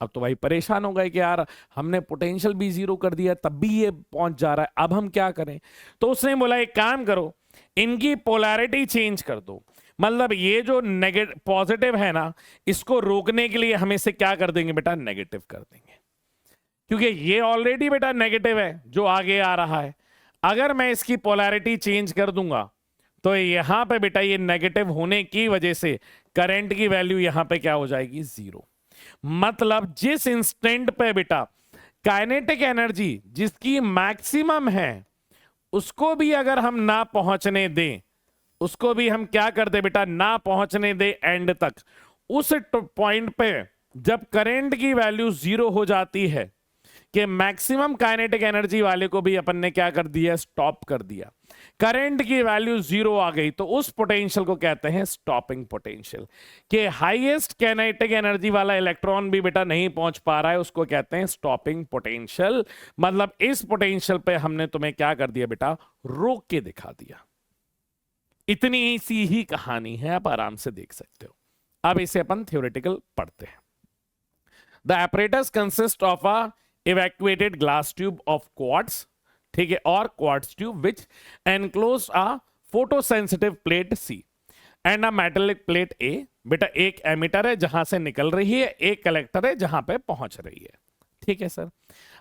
अब तो भाई परेशान हो गए कि यार हमने पोटेंशियल भी जीरो कर दिया तब भी ये पहुंच जा रहा है, अब हम क्या करें। तो उसने बोला एक काम करो, इनकी पोलैरिटी चेंज कर दो। मतलब ये जो नेगेटिव पॉजिटिव है ना, इसको रोकने के लिए हम इसे क्या कर देंगे बेटा, नेगेटिव कर देंगे। क्योंकि ये ऑलरेडी बेटा नेगेटिव है जो आगे आ रहा है। अगर मैं इसकी पोलैरिटी चेंज कर दूंगा तो यहां पे बेटा ये नेगेटिव होने की वजह से करंट की वैल्यू यहां पे क्या हो जाएगी, जीरो। मतलब जिस इंस्टेंट पे बेटा काइनेटिक एनर्जी जिसकी मैक्सिमम है उसको भी अगर हम ना पहुंचने दें, उसको भी हम क्या कर दे बेटा, ना पहुंचने दे एंड तक, उस पॉइंट पे जब करंट की वैल्यू जीरो हो जाती है कि मैक्सिमम काइनेटिक एनर्जी वाले को भी अपन ने क्या कर दिया, स्टॉप कर दिया। करंट की वैल्यू जीरो आ गई तो उस पोटेंशियल को कहते हैं स्टॉपिंग पोटेंशियल। कि हाईएस्ट काइनेटिक एनर्जी वाला इलेक्ट्रॉन भी बेटा नहीं पहुंच पा रहा है, उसको कहते हैं स्टॉपिंग पोटेंशियल। मतलब इस पोटेंशियल पे हमने तुम्हें क्या कर दिया बेटा, रोक के दिखा दिया। इतनी सी ही कहानी है, आप आराम से देख सकते हो। अब इसे अपन थ्योरेटिकल पढ़ते हैं। The apparatus consists of a evacuated glass tube of quartz, ठीक है, और quartz tube which enclose a photosensitive plate C and a metallic plate A। बेटा एक एमिटर है जहां से निकल रही है, एक कलेक्टर है जहां पे पहुंच रही है, ठीक है sir.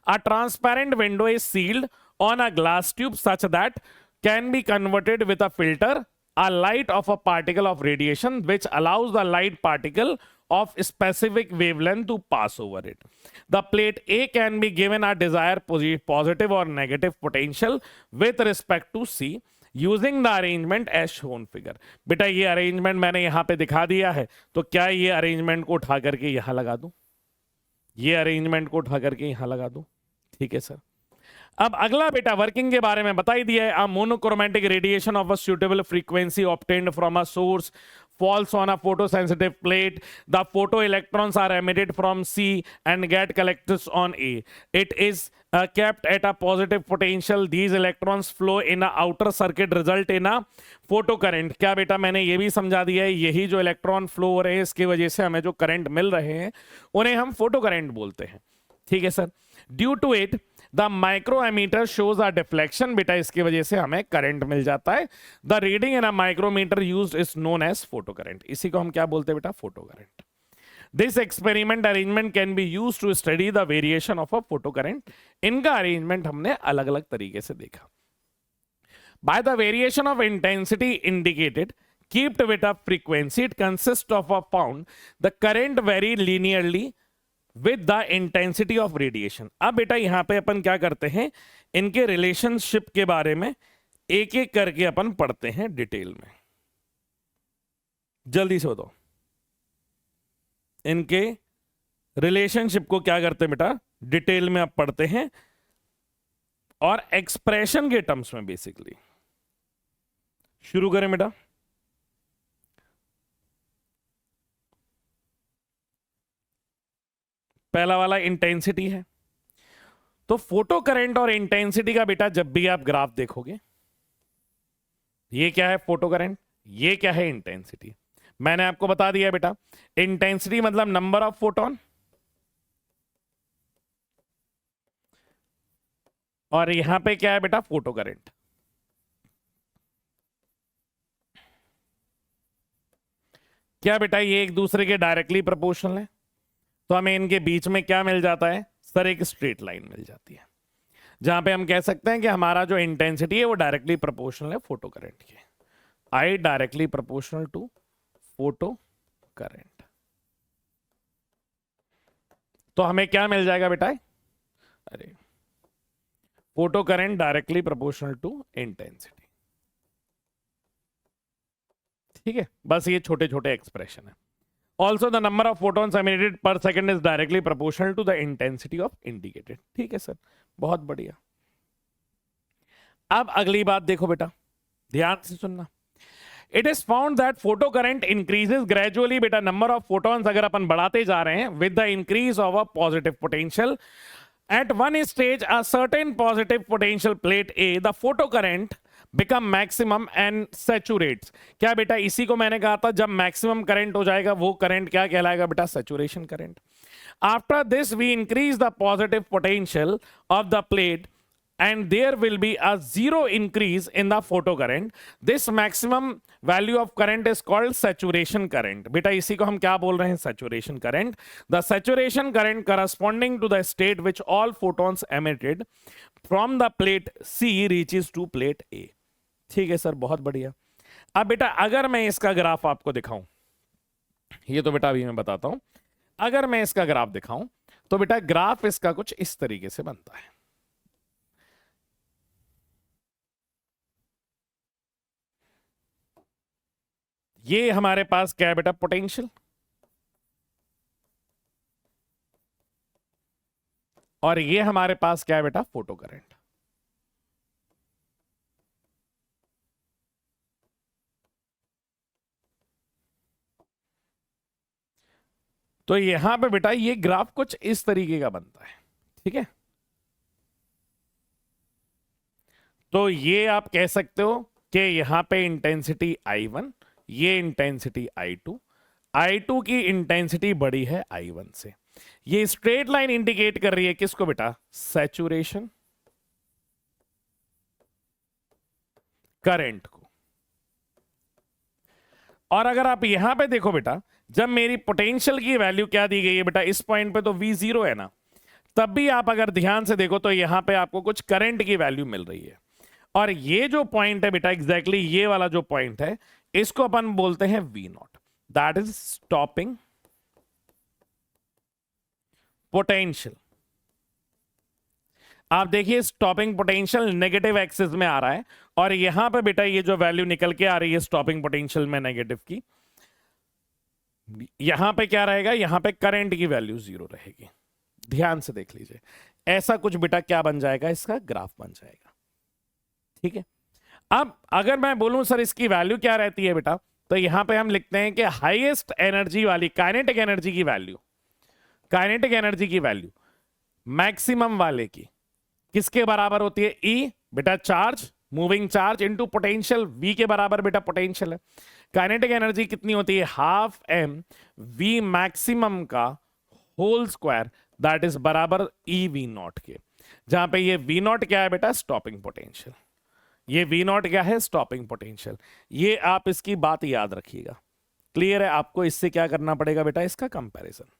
A transparent window is sealed on a glass tube such that can be converted with a filter a light of a particle of radiation which allows the light particle of specific wavelength to pass over it. The plate A can be given a desired positive or negative potential with respect to C using the arrangement as shown figure। बेटा ये arrangement मैंने यहां पे दिखा दिया है, तो क्या ये अरेंजमेंट को उठा करके यहां लगा दूं, ये अरेंजमेंट को उठा करके यहां लगा दूं, ठीक है सर। अब अगला बेटा वर्किंग के बारे में बता ही दिया है। A monochromatic radiation of a suitable frequency obtained from a source falls on a photosensitive plate. The photoelectrons are emitted from C and get collected on A. It is kept at a positive potential. These electrons flow in a outer circuit result in a photocurrent। क्या बेटा मैंने ये भी समझा दिया है, यही जो इलेक्ट्रॉन फ्लो हो रहे हैं इसकी वजह से हमें जो करंट मिल रहे हैं उन्हें हम फोटो करंट बोलते हैं, ठीक है sir. Due to it the micro ammeter shows a deflection. बेटा इसकी वजह से हमें करंट मिल जाता है। The reading in a micrometer used is known as photo current. इसी को हम क्या बोलते हैं बेटा, photo current. This experiment arrangement can be used to study the variation of a photo current. इनका अरेंजमेंट हमने अलग अलग तरीके से देखा। By the variation of intensity indicated keeped with a frequency it consist of a found the current very linearly with the intensity of radiation. अब बेटा यहां पे अपन क्या करते हैं, इनके रिलेशनशिप के बारे में एक एक करके अपन पढ़ते हैं डिटेल में। जल्दी से बताओ, इनके रिलेशनशिप को क्या करते हैं बेटा, डिटेल में अब पढ़ते हैं और एक्सप्रेशन के टर्म्स में बेसिकली। शुरू करें बेटा। पहला वाला इंटेंसिटी है। तो फोटो करंट और इंटेंसिटी का बेटा जब भी आप ग्राफ देखोगे, ये क्या है फोटो करंट, ये क्या है इंटेंसिटी। मैंने आपको बता दिया बेटा, इंटेंसिटी मतलब नंबर ऑफ फोटोन, और यहां पे क्या है बेटा, फोटो करंट। क्या बेटा ये एक दूसरे के डायरेक्टली प्रोपोर्शनल है, तो हमें इनके बीच में क्या मिल जाता है सर, एक स्ट्रेट लाइन मिल जाती है, जहां पे हम कह सकते हैं कि हमारा जो इंटेंसिटी है वो डायरेक्टली प्रोपोर्शनल है फोटो करंट के। I directly proportional to photo current. तो हमें क्या मिल जाएगा बेटा, अरे photo current directly proportional to intensity, ठीक है। बस ये छोटे छोटे एक्सप्रेशन है। Also the number of photons emitted per second is directly proportional to the intensity of indicated। ठीक है सर, बहुत बढ़िया। अब अगली बात देखो बेटा, ध्यान से सुनना। It is found that photo current increases gradually। बेटा नंबर ऑफ photons अगर अपन बढ़ाते जा रहे हैं with the increase of a positive potential At one stage, a certain positive potential plate A, the photocurrent become maximum and saturates. क्या बेटा, इसी को मैंने कहा था, जब मैक्सिमम करंट हो जाएगा वो करंट क्या कहलाएगा बेटा? Saturation current. After this, we increase the positive potential of the plate and there will be a zero increase in the photocurrent. This maximum value of current is called saturation current. बेटा इसी को हम क्या बोल रहे हैं? saturation current. The saturation current corresponding to the state which all photons emitted from the plate C reaches to plate A. ठीक है सर, बहुत बढ़िया. अब बेटा अगर मैं इसका ग्राफ आपको दिखाऊं, ये तो बेटा अभी मैं बताता हूं. अगर मैं इसका ग्राफ दिखाऊं तो बेटा ग्राफ इसका कुछ इस तरीके से बनता है. ये हमारे पास क्या है बेटा? पोटेंशियल. और ये हमारे पास क्या है बेटा? Photo current. तो यहां पे बेटा ये ग्राफ कुछ इस तरीके का बनता है. ठीक है, तो ये आप कह सकते हो कि यहां पे इंटेंसिटी I1, ये इंटेंसिटी I2. I2 की इंटेंसिटी बड़ी है I1 से. ये स्ट्रेट लाइन इंडिकेट कर रही है किसको बेटा? सैचुरेशन करंट को. और अगर आप यहां पे देखो बेटा, जब मेरी पोटेंशियल की वैल्यू क्या दी गई है बेटा? इस पॉइंट पे तो V0 है ना, तब भी आप अगर ध्यान से देखो तो यहां पे आपको कुछ करंट की वैल्यू मिल रही है. और ये जो पॉइंट है बेटा, एग्जैक्टली ये वाला जो पॉइंट है, इसको अपन बोलते हैं V0. That is stopping potential. आप देखिए स्टॉपिंग पोटेंशियल नेगेटिव एक्सिस में आ रहा है और यहां पे बेटा ये जो वैल्यू निकल के आ रही है स्टॉपिंग पोटेंशियल में नेगेटिव की, यहां पे क्या रहेगा? यहां पे करंट की वैल्यू 0 रहेगी. ध्यान से देख लीजिए, ऐसा कुछ बेटा क्या बन जाएगा? इसका ग्राफ बन जाएगा. ठीक है, अब अगर मैं बोलूं सर इसकी वैल्यू क्या रहती है बेटा, तो यहां पे हम लिखते हैं कि हाईएस्ट एनर्जी वाली काइनेटिक एनर्जी की वैल्यू, काइनेटिक एनर्जी की वैल्यू मैक्सिमम वाले की किसके बराबर होती है? ई बेटा charge, moving charge into potential. V के बराबर बेटा पोटेंशियल है. काइनेटिक एनर्जी कितनी होती है? हाफ एम वी मैक्सिमम का होल स्क्वायर, दैट इज बराबर ई वी नॉट के. जहां पे ये वी नॉट क्या है बेटा? Stopping potential. ये वी नॉट क्या है? Stopping potential. ये आप इसकी बात याद रखिएगा. क्लियर है? आपको इससे क्या करना पड़ेगा बेटा? इसका कंपैरिजन.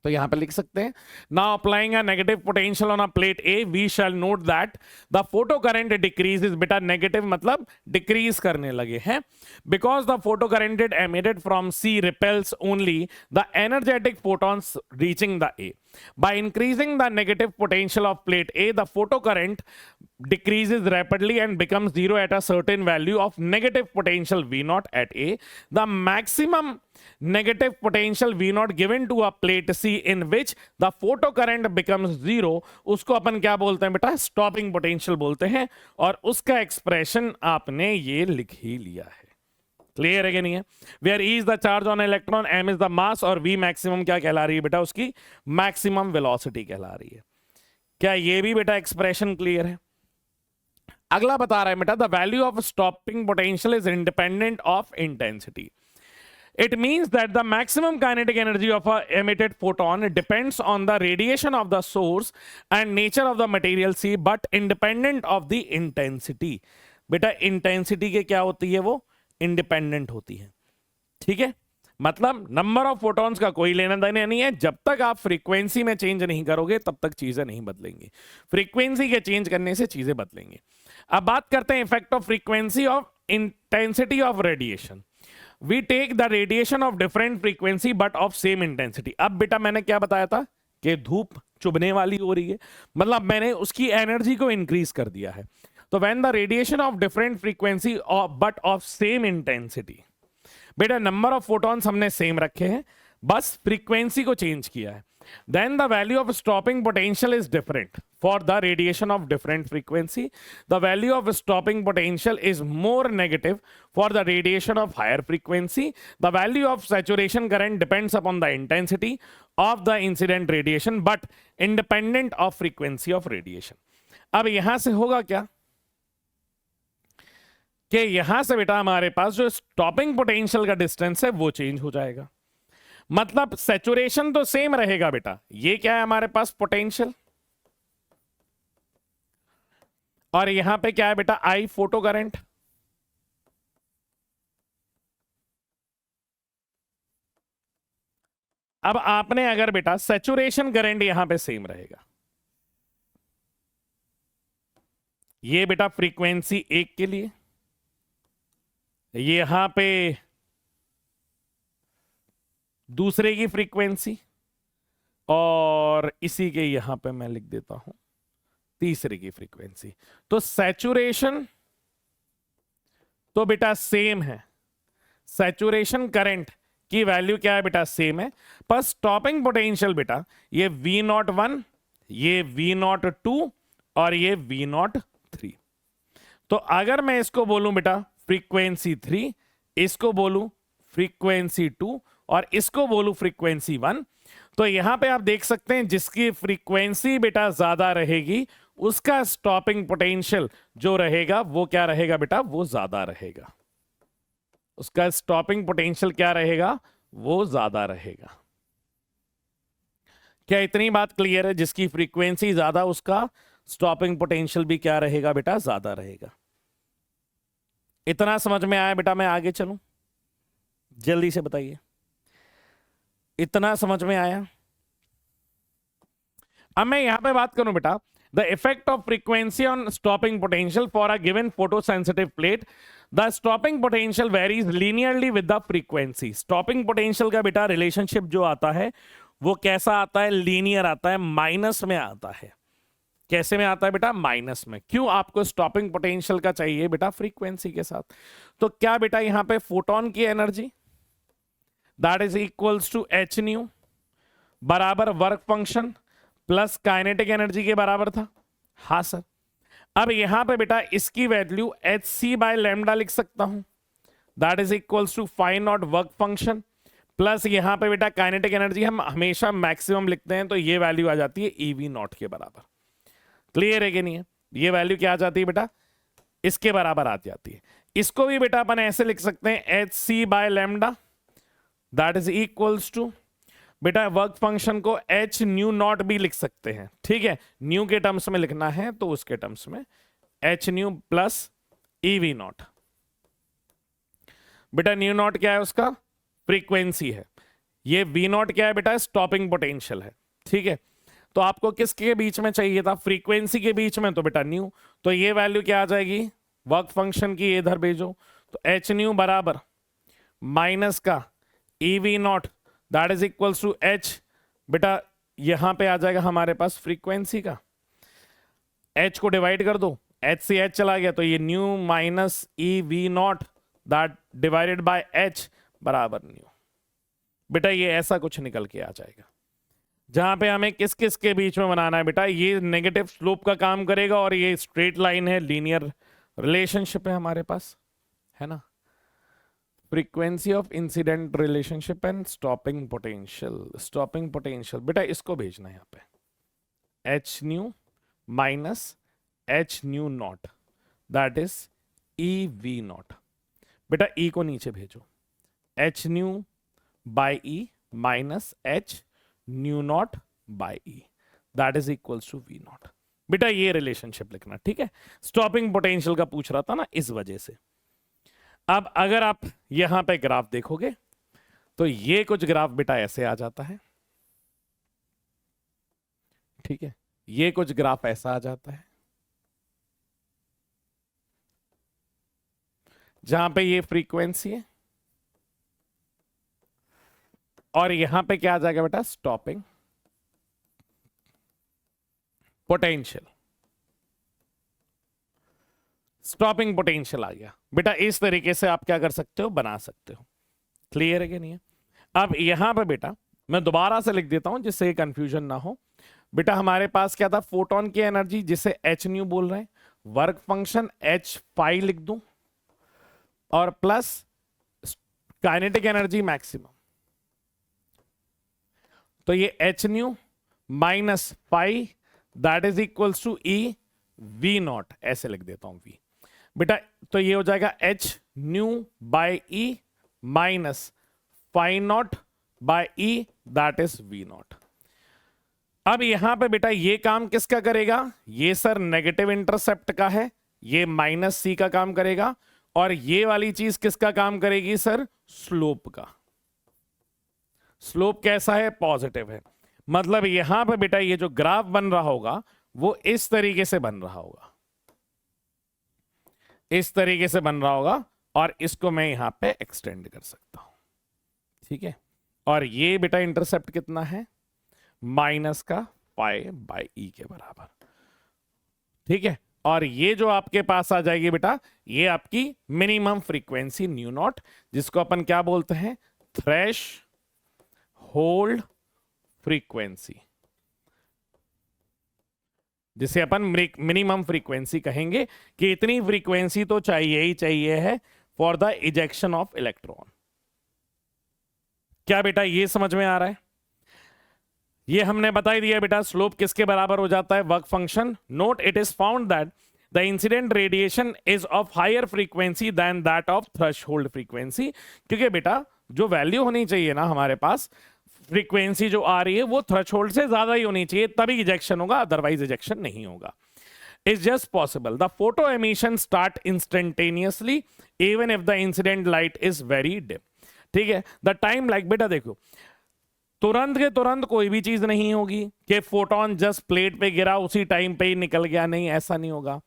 तो यहां पे लिख सकते हैं, now applying a negative potential on a plate A we shall note that the photo current decreases. बेटा नेगेटिव मतलब डिक्रीज करने लगे हैं, because the photo current emitted from C repels only the energetic photons reaching the A. By increasing the negative potential of plate A, the photocurrent decreases rapidly and becomes zero at a certain value of negative potential V0 at A. The maximum negative potential V0 given to a plate C in which the photocurrent becomes zero, उसको अपन क्या बोलते हैं बेटा? Stopping potential बोलते हैं. और उसका expression आपने ये लिख ही लिया है. क्लियर है कि नहीं है? Where is the charge on electron, m is the mass और वी मैक्सिमम क्या कहला रही है बेटा? उसकी मैक्सिमम वेलोसिटी कहला रही है. क्या ये भी बेटा एक्सप्रेशन क्लियर है? अगला बता रहा है बेटा, the value of stopping potential is independent of intensity. It means that the maximum kinetic energy of a emitted photon depends on the radiation of the source and nature of the material C, but independent of the intensity. बेटा intensity के क्या होती है? वो independent होती है. ठीक है, मतलब नंबर ऑफ फोटॉन्स का कोई लेना देना नहीं है. जब तक आप फ्रीक्वेंसी में चेंज नहीं करोगे तब तक चीजें नहीं बदलेंगी. फ्रीक्वेंसी के चेंज करने से चीजें बदलेंगी. अब बात करते हैं effect of frequency of intensity of radiation. We take the radiation of different frequency but of same intensity. अब बेटा मैंने क्या बताया था कि धूप चुभने वाली हो रही है, मतलब मैंने उसकी एनर्जी को इंक्रीज कर दिया है. तो when the radiation of different frequency but of same intensity, बेटा नंबर ऑफ फोटॉन्स हमने सेम रखे हैं, बस फ्रीक्वेंसी को चेंज किया है. Then the value of stopping potential is different for the radiation of different frequency. The value of stopping potential is more negative for the radiation of higher frequency. The value of saturation current depends upon the intensity of the incident radiation but independent of frequency of radiation. अब यहां से होगा क्या कि यहां से बेटा हमारे पास जो स्टॉपिंग पोटेंशियल का डिस्टेंस है वो चेंज हो जाएगा। मतलब सैचुरेशन तो सेम रहेगा बेटा, ये क्या है हमारे पास पोटेंशियल, और यहां पे क्या है बेटा आई फोटो करंट। अब आपने अगर बेटा सैचुरेशन करंट यहां पे सेम रहेगा, ये बेटा फ्रीक्वेंसी 1 के लिए, यहां पे दूसरे की फ्रीक्वेंसी, और इसी के यहां पे मैं लिख देता हूं तीसरे की फ्रीक्वेंसी। तो सैचुरेशन तो बेटा सेम है, सैचुरेशन करंट की वैल्यू क्या है बेटा सेम है, पर स्टॉपिंग पोटेंशियल बेटा ये V01, ये V02 और ये V03। तो अगर मैं इसको बोलूं बेटा फ्रीक्वेंसी 3, इसको बोलूं फ्रीक्वेंसी 2 और इसको बोलूं फ्रीक्वेंसी 1, तो यहां पे आप देख सकते हैं जिसकी फ्रीक्वेंसी बेटा ज्यादा रहेगी उसका स्टॉपिंग पोटेंशियल जो रहेगा वो क्या रहेगा बेटा, वो ज्यादा रहेगा। उसका स्टॉपिंग पोटेंशियल क्या रहेगा, वो ज्यादा रहेगा। क्या इतनी बात क्लियर है? जिसकी फ्रीक्वेंसी ज्यादा उसका स्टॉपिंग पोटेंशियल भी क्या रहेगा बेटा, ज्यादा रहेगा। इतना समझ में आया बेटा? मैं आगे चलूं, जल्दी से बताइए, इतना समझ में आया? अब मैं यहां पे बात करूं बेटा the effect of frequency on stopping potential for a given photosensitive plate. The stopping potential varies linearly with the frequency. Stopping potential का बेटा रिलेशनशिप जो आता है वो कैसा आता है, लीनियर आता है, माइनस में आता है। कैसे में आता है बेटा, माइनस में। क्यों? आपको स्टॉपिंग पोटेंशियल का चाहिए बेटा फ्रीक्वेंसी के साथ। तो क्या बेटा यहां पे फोटोन की energy that is equals to h nu बराबर work function plus kinetic energy के बराबर था। हाँ सर। अब यहां पे बेटा इसकी value h c by lambda लिख सकता हूं, that is equals to five naught work function plus यहां पे बेटा काइनेटिक एनर्जी हम हमेशा मैक्सिमम लिखते हैं तो ये वैल्यू आ जाती है ईवी नॉट के बराबर। क्लियर है कि नहीं है? ये वैल्यू क्या आ जाती है बेटा, इसके बराबर आ जाती है। इसको भी बेटा अपन ऐसे लिख सकते हैं h c by lambda that is equals to बेटा वर्क फंक्शन को एच न्यू नॉट भी लिख सकते हैं। ठीक है, न्यू के टर्म्स में लिखना है तो उसके टर्म्स में H new plus EV not. बेटा न्यू नॉट क्या है, उसका फ्रीक्वेंसी है। ये वी नॉट क्या है बेटा, स्टॉपिंग पोटेंशियल है। ठीक है, तो आपको किसके बीच में चाहिए था, फ्रीक्वेंसी के बीच में, तो बेटा न्यू। तो ये वैल्यू क्या आ जाएगी, वर्क फंक्शन की इधर भेजो, तो एच न्यू बराबर माइनस का EV naught that is equals to h, बेटा यहां पे आ जाएगा हमारे पास फ्रीक्वेंसी का, एच को डिवाइड कर दो, एच से एच चला गया तो ये nu minus E V naught that divided by h बराबर न्यू। बेटा ये ऐसा कुछ निकल के आ जाएगा जहां पे हमें किस किस के बीच में बनाना है बेटा, ये नेगेटिव स्लोप का काम करेगा और ये स्ट्रेट लाइन है, लीनियर रिलेशनशिप है हमारे पास, है ना। Frequency of incident relationship and stopping potential. Stopping potential बेटा इसको भेजना है यहाँ पे h nu minus h nu naught that is E V naught. बेटा ई को नीचे भेजो, h nu by E minus h nu naught by E that is equals to V naught. बेटा ये रिलेशनशिप लिखना, ठीक है। स्टॉपिंग पोटेंशियल का पूछ रहा था ना, इस वजह से। अब अगर आप यहां पे ग्राफ देखोगे तो ये कुछ ग्राफ बेटा ऐसे आ जाता है, ठीक है, ये कुछ ग्राफ ऐसा आ जाता है जहां पे ये फ्रीक्वेंसी है और यहां पे क्या आ जाएगा बेटा, स्टॉपिंग पोटेंशियल। स्टॉपिंग पोटेंशियल आ गया बेटा। इस तरीके से आप क्या कर सकते हो, बना सकते हो। क्लियर है कि नहीं है? अब यहां पे बेटा मैं दोबारा से लिख देता हूं जिससे कंफ्यूजन ना हो। बेटा हमारे पास क्या था, फोटोन की एनर्जी जिसे एच न्यू बोल रहे हैं, वर्क फंक्शन एच फाई लिख दूं और प्लस काइनेटिक एनर्जी मैक्सिमम। तो ये h nu minus pi that is equals to E V naught, ऐसे लिख देता हूं वी बेटा। तो ये हो जाएगा h nu by E minus pi naught by E that is V naught. अब यहां पे बेटा ये काम किसका करेगा, ये सर नेगेटिव इंटरसेप्ट का है, ये माइनस सी का काम करेगा, और ये वाली चीज किसका काम करेगी सर, स्लोप का। स्लोप कैसा है, पॉजिटिव है। मतलब यहां पे बेटा ये जो ग्राफ बन रहा होगा वो इस तरीके से बन रहा होगा, इस तरीके से बन रहा होगा, और इसको मैं यहां पे एक्सटेंड कर सकता हूं, ठीक है। और ये बेटा इंटरसेप्ट कितना है, माइनस का पाई बाय ई के बराबर, ठीक है। और ये जो आपके पास आ जाएगी बेटा, ये आपकी मिनिमम फ्रीक्वेंसी न्यू नॉट, जिसको अपन क्या बोलते हैं, थ्रेश होल्ड फ्रीक्वेंसी, जिसे अपन मिनिमम फ्रीक्वेंसी कहेंगे, कि इतनी फ्रीक्वेंसी तो चाहिए ही चाहिए है for the ejection of electron. क्या बेटा ये समझ में आ रहा है? ये हमने बता ही दिया बेटा, स्लोप किसके बराबर हो जाता है, work function. Note it is found that the incident radiation is of higher frequency than that of threshold frequency, क्योंकि बेटा जो वैल्यू होनी चाहिए ना हमारे पास, फ्रीक्वेंसी जो आ रही है वो थ्रेशोल्ड से ज्यादा ही होनी चाहिए, तभी इजेक्शन होगा, अदरवाइज इजेक्शन नहीं होगा। Is just possible. The photo emission start instantaneously even if the incident light is very dim. ठीक है, द टाइम लाइक बेटा देखो, तुरंत के तुरंत कोई भी चीज नहीं होगी कि फोटोन जस्ट प्लेट पे गिरा उसी टाइम पे ही निकल गया, नहीं, ऐसा नहीं होगा।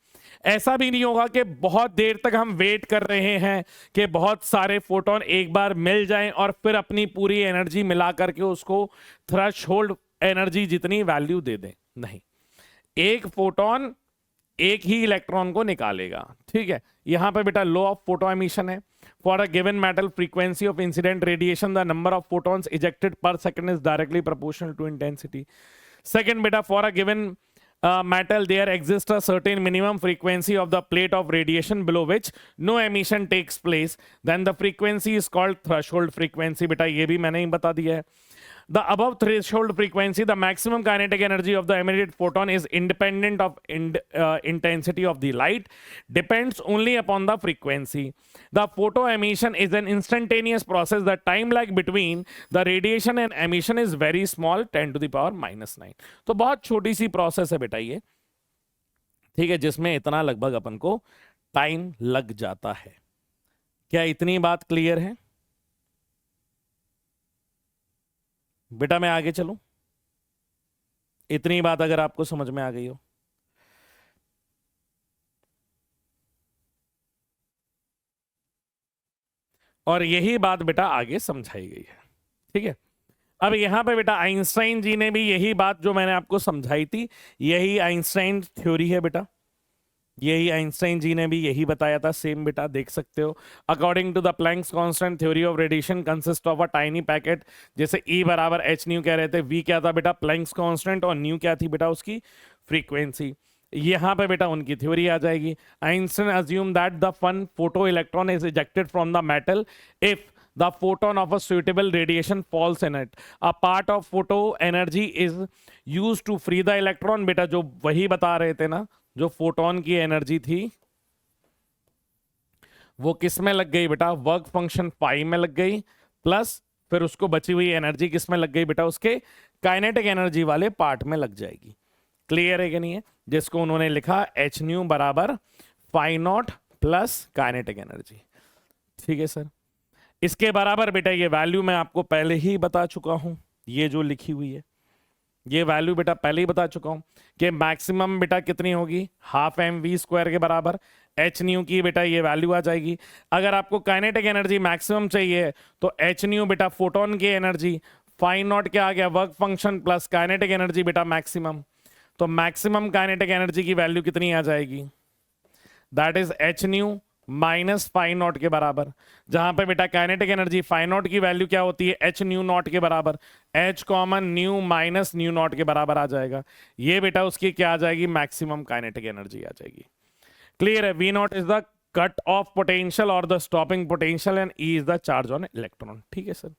ऐसा भी नहीं होगा कि बहुत देर तक हम वेट कर रहे हैं कि बहुत सारे फोटोन एक बार मिल जाएं और फिर अपनी पूरी एनर्जी मिला करके उसको थ्रेशोल्ड एनर्जी जितनी वैल्यू दे दें, नहीं। एक फोटोन एक ही इलेक्ट्रॉन को निकालेगा, ठीक है। यहां पे बेटा लॉ ऑफ फोटो एमिशन है, for a given metal frequency of incident radiation the number of photons ejected per second is directly proportional to intensity. Second बेटा, for a given metal there exists a certain minimum frequency of the plate of radiation below which no emission takes place, then the frequency is called threshold frequency। बेटा ये भी मैंने ही बता दिया है। The above threshold frequency, the maximum kinetic energy of the emitted photon is independent of intensity of the light, depends only upon the frequency. The photo emission is an instantaneous process. The time lag between the radiation and emission is very small, 10 to the power -9। तो बहुत छोटी सी process है बेटा ये, ठीक है, जिसमें इतना लगभग अपन को टाइम लग जाता है। क्या इतनी बात क्लियर है बेटा? मैं आगे चलूं, इतनी बात अगर आपको समझ में आ गई हो। और यही बात बेटा आगे समझाई गई है, ठीक है। अब यहां पे बेटा आइंस्टाइन जी ने भी यही बात जो मैंने आपको समझाई थी, यही आइंस्टाइन थ्योरी है बेटा, यही आइंस्टाइन जी ने भी यही बताया था, सेम बेटा देख सकते हो। According to the Planck's constant theory of radiation consist of a tiny packet, जैसे ई बराबर एच न्यू कह रहे थे, वी क्या था बेटा प्लैंक्स कांस्टेंट, और न्यू क्या थी बेटा उसकी फ्रीक्वेंसी। यहां पे बेटा उनकी थ्योरी आ जाएगी। Einstein assume that the fun photo electron is ejected from the metal if the photon of a suitable radiation falls in it. A part of photo energy is used to free the electron। बेटा जो वही बता रहे थे ना, जो photon की energy थी वो किस में लग गई बेटा, वर्क फंक्शन पाई में लग गई, प्लस फिर उसको बची हुई एनर्जी किस में लग गई बेटा, उसके काइनेटिक एनर्जी वाले पार्ट में लग जाएगी। क्लियर है कि नहीं है? जिसको उन्होंने लिखा एच न्यू बराबर पाई नॉट प्लस काइनेटिक एनर्जी, ठीक है सर। इसके बराबर बेटा ये वैल्यू मैं आपको पहले ही बता चुका हूं, ये जो लिखी हुई है ये वैल्यू बेटा पहले ही बता चुका हूं कि मैक्सिमम बेटा कितनी होगी, हाफ mv² के बराबर एच न्यू की बेटा ये वैल्यू आ जाएगी। अगर आपको काइनेटिक एनर्जी मैक्सिमम चाहिए तो एच न्यू बेटा फोटोन की एनर्जी, फाई नॉट क्या आ गया, work function plus kinetic energy बेटा मैक्सिमम, तो मैक्सिमम काइनेटिक एनर्जी की वैल्यू कितनी आ जाएगी, that is h nu minus phi naught के बराबर, जहां पे बेटा काइनेटिक एनर्जी फाई नॉट की वैल्यू क्या होती है, एच न्यू नॉट के बराबर, h common nu minus nu naught के बराबर आ जाएगा। ये बेटा उसकी क्या आ जाएगी, मैक्सिमम काइनेटिक एनर्जी आ जाएगी। क्लियर है? V naught is the cut off potential और the stopping potential and E is the charge on electron, ठीक है सर।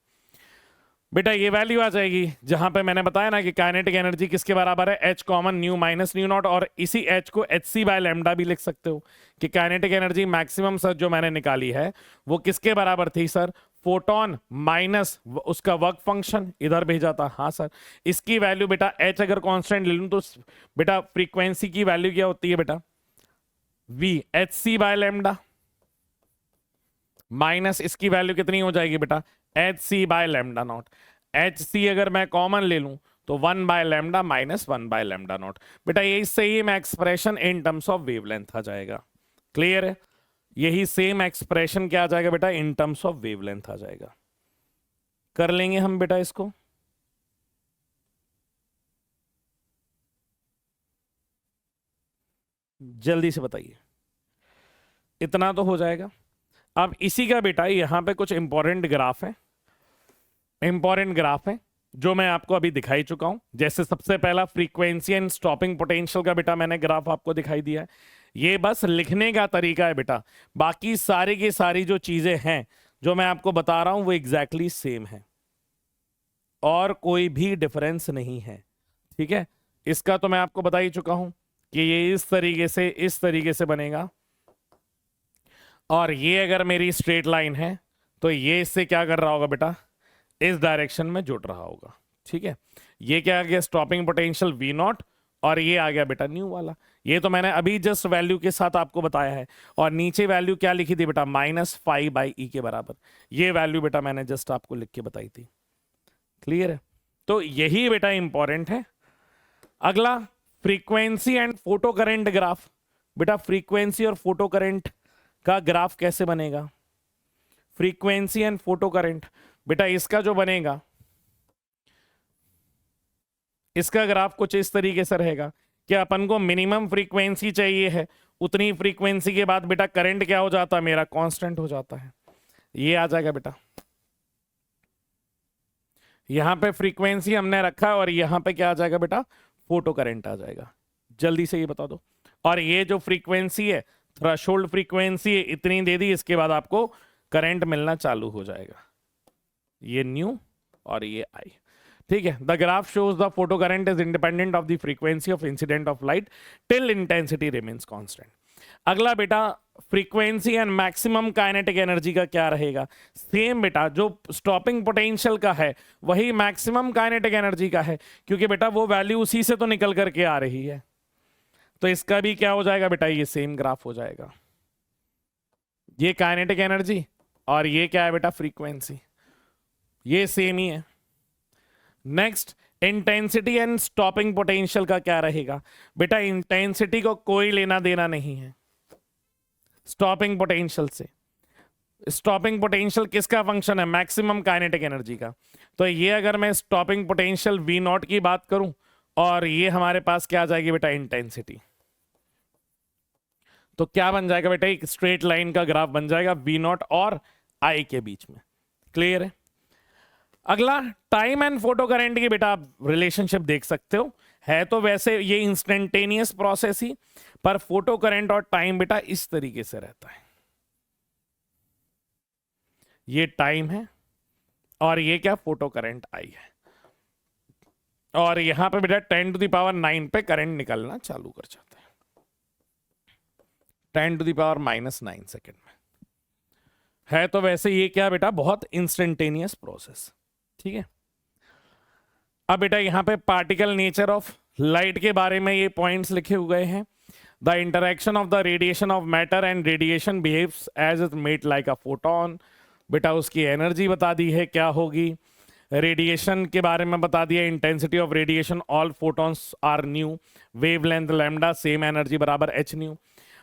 बेटा ये वैल्यू आ जाएगी जहां पे मैंने बताया ना कि काइनेटिक एनर्जी किसके बराबर है, H common nu minus nu not, और इसी एच को एच सी बाय लैम्डा भी लिख सकते हो कि काइनेटिक एनर्जी मैक्सिमम सर जो मैंने निकाली है वो किसके बराबर थी सर, फोटोन माइनस उसका वर्क फंक्शन इधर भेजा था। हाँ सर, इसकी वैल्यू बेटा एच अगर कांस्टेंट ले लूं तो बेटा फ्रीक्वेंसी की वैल्यू क्या होती है बेटा, V h c by lambda minus इसकी वैल्यू कितनी हो जाएगी बेटा, h c by lambda naught. H c अगर मैं कॉमन ले लूं तो 1 by lambda minus 1 by lambda naught. बेटा यही same expression in terms of wavelength आ जाएगा। क्लियर है, यही सेम एक्सप्रेशन क्या आ जाएगा बेटा, इन टर्म्स ऑफ वेवलेंथ आ जाएगा। कर लेंगे हम बेटा इसको। जल्दी से बताइए, इतना तो हो जाएगा। अब इसी का बेटा यहां पे कुछ इंपॉर्टेंट ग्राफ है, इंपॉर्टेंट ग्राफ है जो मैं आपको अभी दिखाई चुका हूं। जैसे सबसे पहला फ्रीक्वेंसी एंड स्टॉपिंग पोटेंशियल का बेटा मैंने ग्राफ आपको दिखाई दिया है। ये बस लिखने का तरीका है बेटा, बाकी सारी की सारी जो चीजें हैं जो मैं आपको बता रहा हूं वो एग्जैक्टली सेम है और कोई भी डिफरेंस नहीं है। ठीक है, इसका तो मैं आपको बता ही चुका हूं कि ये इस तरीके से बनेगा, और ये अगर मेरी स्ट्रेट लाइन है तो ये इससे क्या कर रहा होगा बेटा, इस डायरेक्शन में जुड़ रहा होगा। ठीक है, ये क्या आ गया, स्टॉपिंग पोटेंशियल वी नॉट, और ये आ गया बेटा न्यू वाला। ये तो मैंने अभी जस्ट वैल्यू के साथ आपको बताया है, और नीचे वैल्यू क्या लिखी थी बेटा, -5/e के बराबर। ये वैल्यू बेटा मैंने जस्ट आपको लिख के बताई थी। क्लियर है, तो यही बेटा इंपॉर्टेंट है। अगला frequency and photo current graph. बेटा फ्रीक्वेंसी और फोटो करंट का ग्राफ कैसे बनेगा, फ्रीक्वेंसी एंड फोटो करंट। बेटा इसका जो बनेगा, इसका ग्राफ कुछ इस तरीके से रहेगा कि अपन को मिनिमम फ्रीक्वेंसी चाहिए है, उतनी फ्रीक्वेंसी के बाद बेटा करंट क्या हो जाता है मेरा, कांस्टेंट हो जाता है। ये आ जाएगा बेटा, यहां पे फ्रीक्वेंसी हमने रखा है और यहां पे क्या आ जाएगा बेटा, फोटो करंट आ जाएगा। जल्दी से ये बता दो। और ये जो फ्रीक्वेंसी है, थ्रेशोल्ड फ्रीक्वेंसी है, इतनी दे दी, इसके बाद आपको करंट मिलना चालू हो जाएगा। ये न्यू और ये आई। ठीक है, the graph shows the photo current is independent of the frequency of incident of light till intensity remains constant. अगला बेटा frequency and maximum kinetic energy का क्या रहेगा, सेम बेटा जो स्टॉपिंग पोटेंशियल का है वही मैक्सिमम काइनेटिक एनर्जी का है, क्योंकि बेटा वो वैल्यू उसी से तो निकल करके आ रही है। तो इसका भी क्या हो जाएगा बेटा, ये सेम ग्राफ हो जाएगा। ये काइनेटिक एनर्जी और ये क्या है बेटा, फ्रीक्वेंसी, ये सेम ही है। Next intensity and stopping potential का क्या रहेगा, बेटा इंटेंसिटी को कोई लेना देना नहीं है स्टॉपिंग पोटेंशियल से। स्टॉपिंग पोटेंशियल किसका फंक्शन है, मैक्सिमम काइनेटिक एनर्जी का। तो ये अगर मैं स्टॉपिंग पोटेंशियल वी नॉट की बात करूं, और ये हमारे पास क्या आ जाएगी बेटा, इंटेंसिटी, तो क्या बन जाएगा बेटा, एक स्ट्रेट लाइन का ग्राफ बन जाएगा वी नॉट और आई के बीच में। क्लियर है। अगला टाइम एंड फोटो करंट की बेटा आप रिलेशनशिप देख सकते हो, है तो वैसे ये इंस्टेंटेनियस प्रोसेस ही, पर फोटो करंट और टाइम बेटा इस तरीके से रहता है। ये टाइम है और ये क्या, फोटो करंट आई है, और यहां पे बेटा 10⁻⁹ पे करंट निकलना चालू कर जाता है, 10⁻⁻⁹ सेकेंड में। है तो वैसे ये क्या बेटा, बहुत इंस्टेंटेनियस प्रोसेस। ठीक है, अब बेटा यहां पे पार्टिकल नेचर ऑफ लाइट के बारे में ये पॉइंट्स लिखे हुए हैं। The interaction of the radiation of matter and radiation behaves as it met like a photon. बेटा उसकी एनर्जी बता दी है क्या होगी, रेडिएशन के बारे में बता दिया, intensity of radiation, all photons are nu, wavelength lambda, same energy बराबर h nu.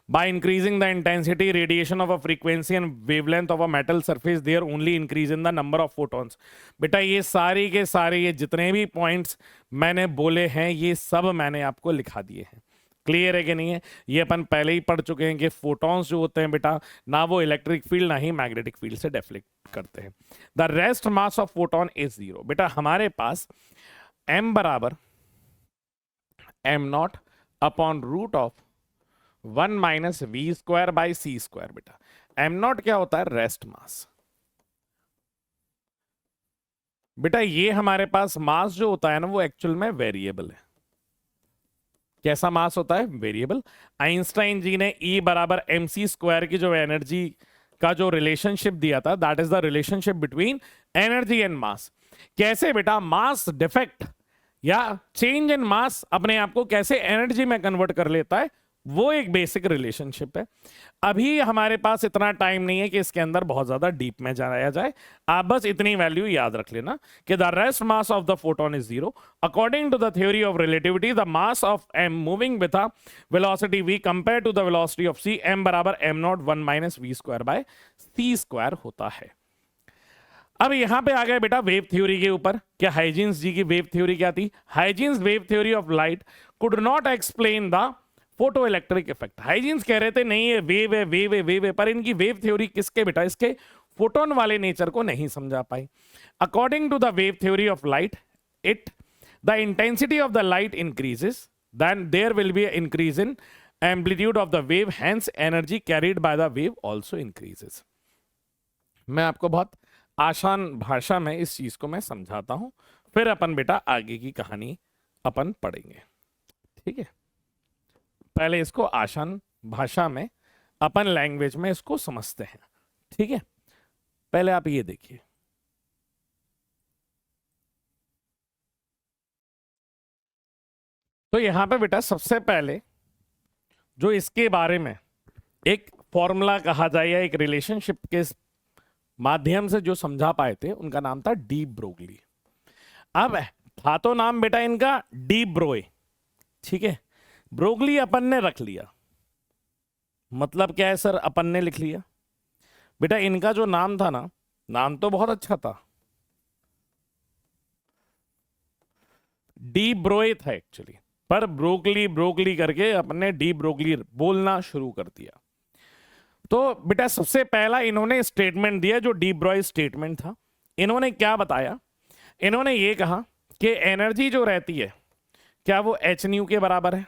By increasing the intensity, radiation of a frequency and wavelength of a metal surface, there only increase in the number of photons. बेटा ये सारी के सारे ये जितने भी points मैंने बोले हैं ये सब मैंने आपको लिखा दिए हैं। क्लियर है कि नहीं है, ये अपन पहले ही पढ़ चुके हैं कि फोटॉन्स जो होते हैं बेटा ना वो इलेक्ट्रिक फील्ड ना ही मैग्नेटिक फील्ड से डिफ्लेक्ट करते हैं। The rest mass of photon is 0। बेटा हमारे पास m बराबर m0 upon root of 1 - v²/c²। बेटा m0 क्या होता है, रेस्ट मास। बेटा ये हमारे पास मास जो होता है ना वो एक्चुअल में वेरिएबल है। कैसा मास होता है? वेरिएबल। आइंस्टाइन जी ने E बराबर mc² की जो एनर्जी का जो रिलेशनशिप दिया था, that is the relationship between energy and mass. कैसे बेटा? मास डिफेक्ट या चेंज इन मास अपने आप को कैसे एनर्जी में कन्वर्ट कर लेता है, वो एक बेसिक रिलेशनशिप है। अभी हमारे पास इतना टाइम नहीं है कि इसके अंदर बहुत ज्यादा डीप में जाया जाए। आप बस इतनी वैल्यू याद रख लेना कि the rest mass of the photon is zero according to the theory of relativity. The mass of m moving with a velocity v compare to the velocity of c, m बराबर m0 1 minus v² bye c² होता है। अब यहां पे आ गए बेटा wave theory के ऊपर। क्या हाइजेंस जी की वेव थ्योरी क्या थी? Huygens wave theory of light could not explain the photo electric effect. Huygens कह रहे थे नहीं ये वेव है, वेव है, वेव है, पर इनकी वेव थ्योरी किसके बेटा? इसके फोटोन वाले नेचर को नहीं समझा पाई। According to the wave theory of light, it the intensity of the light increases, then there will be increase in amplitude of the wave, hence energy carried by the wave also increases. मैं आपको बहुत आसान भाषा में इस चीज को मैं समझाता हूं, फिर अपन बेटा आगे की कहानी अपन पढ़ेंगे। ठीक है, पहले इसको आसान भाषा में अपन लैंग्वेज में इसको समझते हैं। ठीक है, पहले आप ये देखिए, तो यहां पे बेटा सबसे पहले जो इसके बारे में एक फॉर्मूला कहा जाए या एक रिलेशनशिप के माध्यम से जो समझा पाए थे, उनका नाम था डी ब्रोगली। अब था तो नाम बेटा इनका डी ब्रोए, ठीक है, ब्रोगली अपन ने रख लिया। मतलब क्या है सर? अपन ने लिख लिया बेटा। इनका जो नाम था ना, नाम तो बहुत अच्छा था, डी ब्रोए था एक्चुअली, पर ब्रोगली ब्रोगली करके अपन ने डी ब्रोगली बोलना शुरू कर दिया। तो बेटा सबसे पहला इन्होंने स्टेटमेंट दिया जो डी ब्रोए स्टेटमेंट था। इन्होंने क्या बताया? इन्होंने ये कहा कि एनर्जी जो रहती है क्या वो एच न्यू के बराबर है?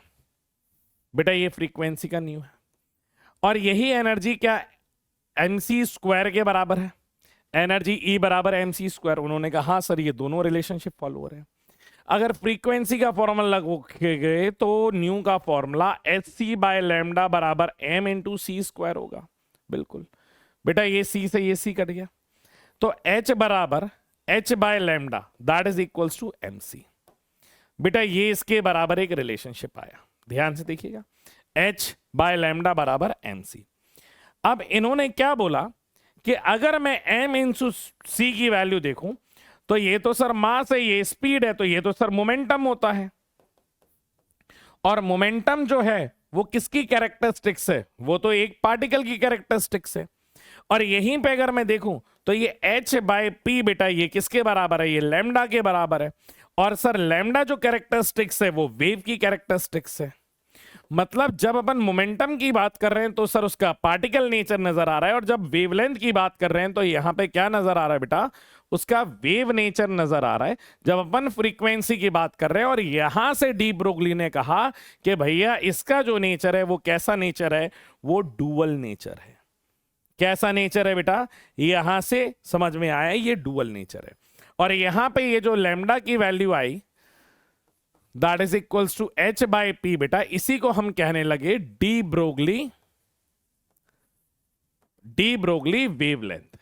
बेटा ये फ्रीक्वेंसी का न्यू है। और यही एनर्जी क्या mc² के बराबर है? एनर्जी E बराबर mc²। उन्होंने कहा हाँ सर, ये दोनों रिलेशनशिप फॉलो हो रहे हैं। अगर फ्रीक्वेंसी का फॉर्मूला लगे गए तो न्यू का फॉर्मूला hc बाय लैम्डा बराबर m इंटू c² होगा। बिल्कुल बेटा, ये c से ये c कट गया, तो h बराबर h by lambda that is equals to mc। बेटा ये इसके बराबर एक रिलेशनशिप आया, ध्यान से देखिएगा, h बाय लैम्डा बराबर mc। अब इन्होंने क्या बोला कि अगर मैं m इंटू c की वैल्यू देखूं तो ये तो सर मास है, ये स्पीड है, तो ये तो सर मोमेंटम होता है। और मोमेंटम जो है वो किसकी कैरेक्टरिस्टिक्स है? वो तो एक पार्टिकल की कैरेक्टरिस्टिक्स है। और यहीं पे अगर मैं देखूं तो ये h बाय p बेटा ये किसके बराबर है? ये लैम्डा के बराबर है। और सर लैम्डा जो कैरेक्टरिस्टिक्स है वो वेव की कैरेक्टरिस्टिक्स है। मतलब जब अपन मोमेंटम की बात कर रहे हैं तो सर उसका पार्टिकल नेचर नजर आ रहा है, और जब वेवलेंथ की बात कर रहे हैं तो यहां पे क्या नजर आ रहा है बेटा? उसका वेव नेचर नजर आ रहा है। जब अपन फ्रीक्वेंसी की बात कर रहे हैं, और यहां से डी ब्रोगली ने कहा कि भैया इसका जो नेचर है वो कैसा नेचर है? वो डुअल नेचर है। कैसा नेचर है बेटा? यहां से समझ में आया ये डुअल नेचर है। और यहां पे ये जो लैम्डा की वैल्यू आई that is equals to h by p बेटा, इसी को हम कहने लगे डी ब्रोगली वेवलेंथ।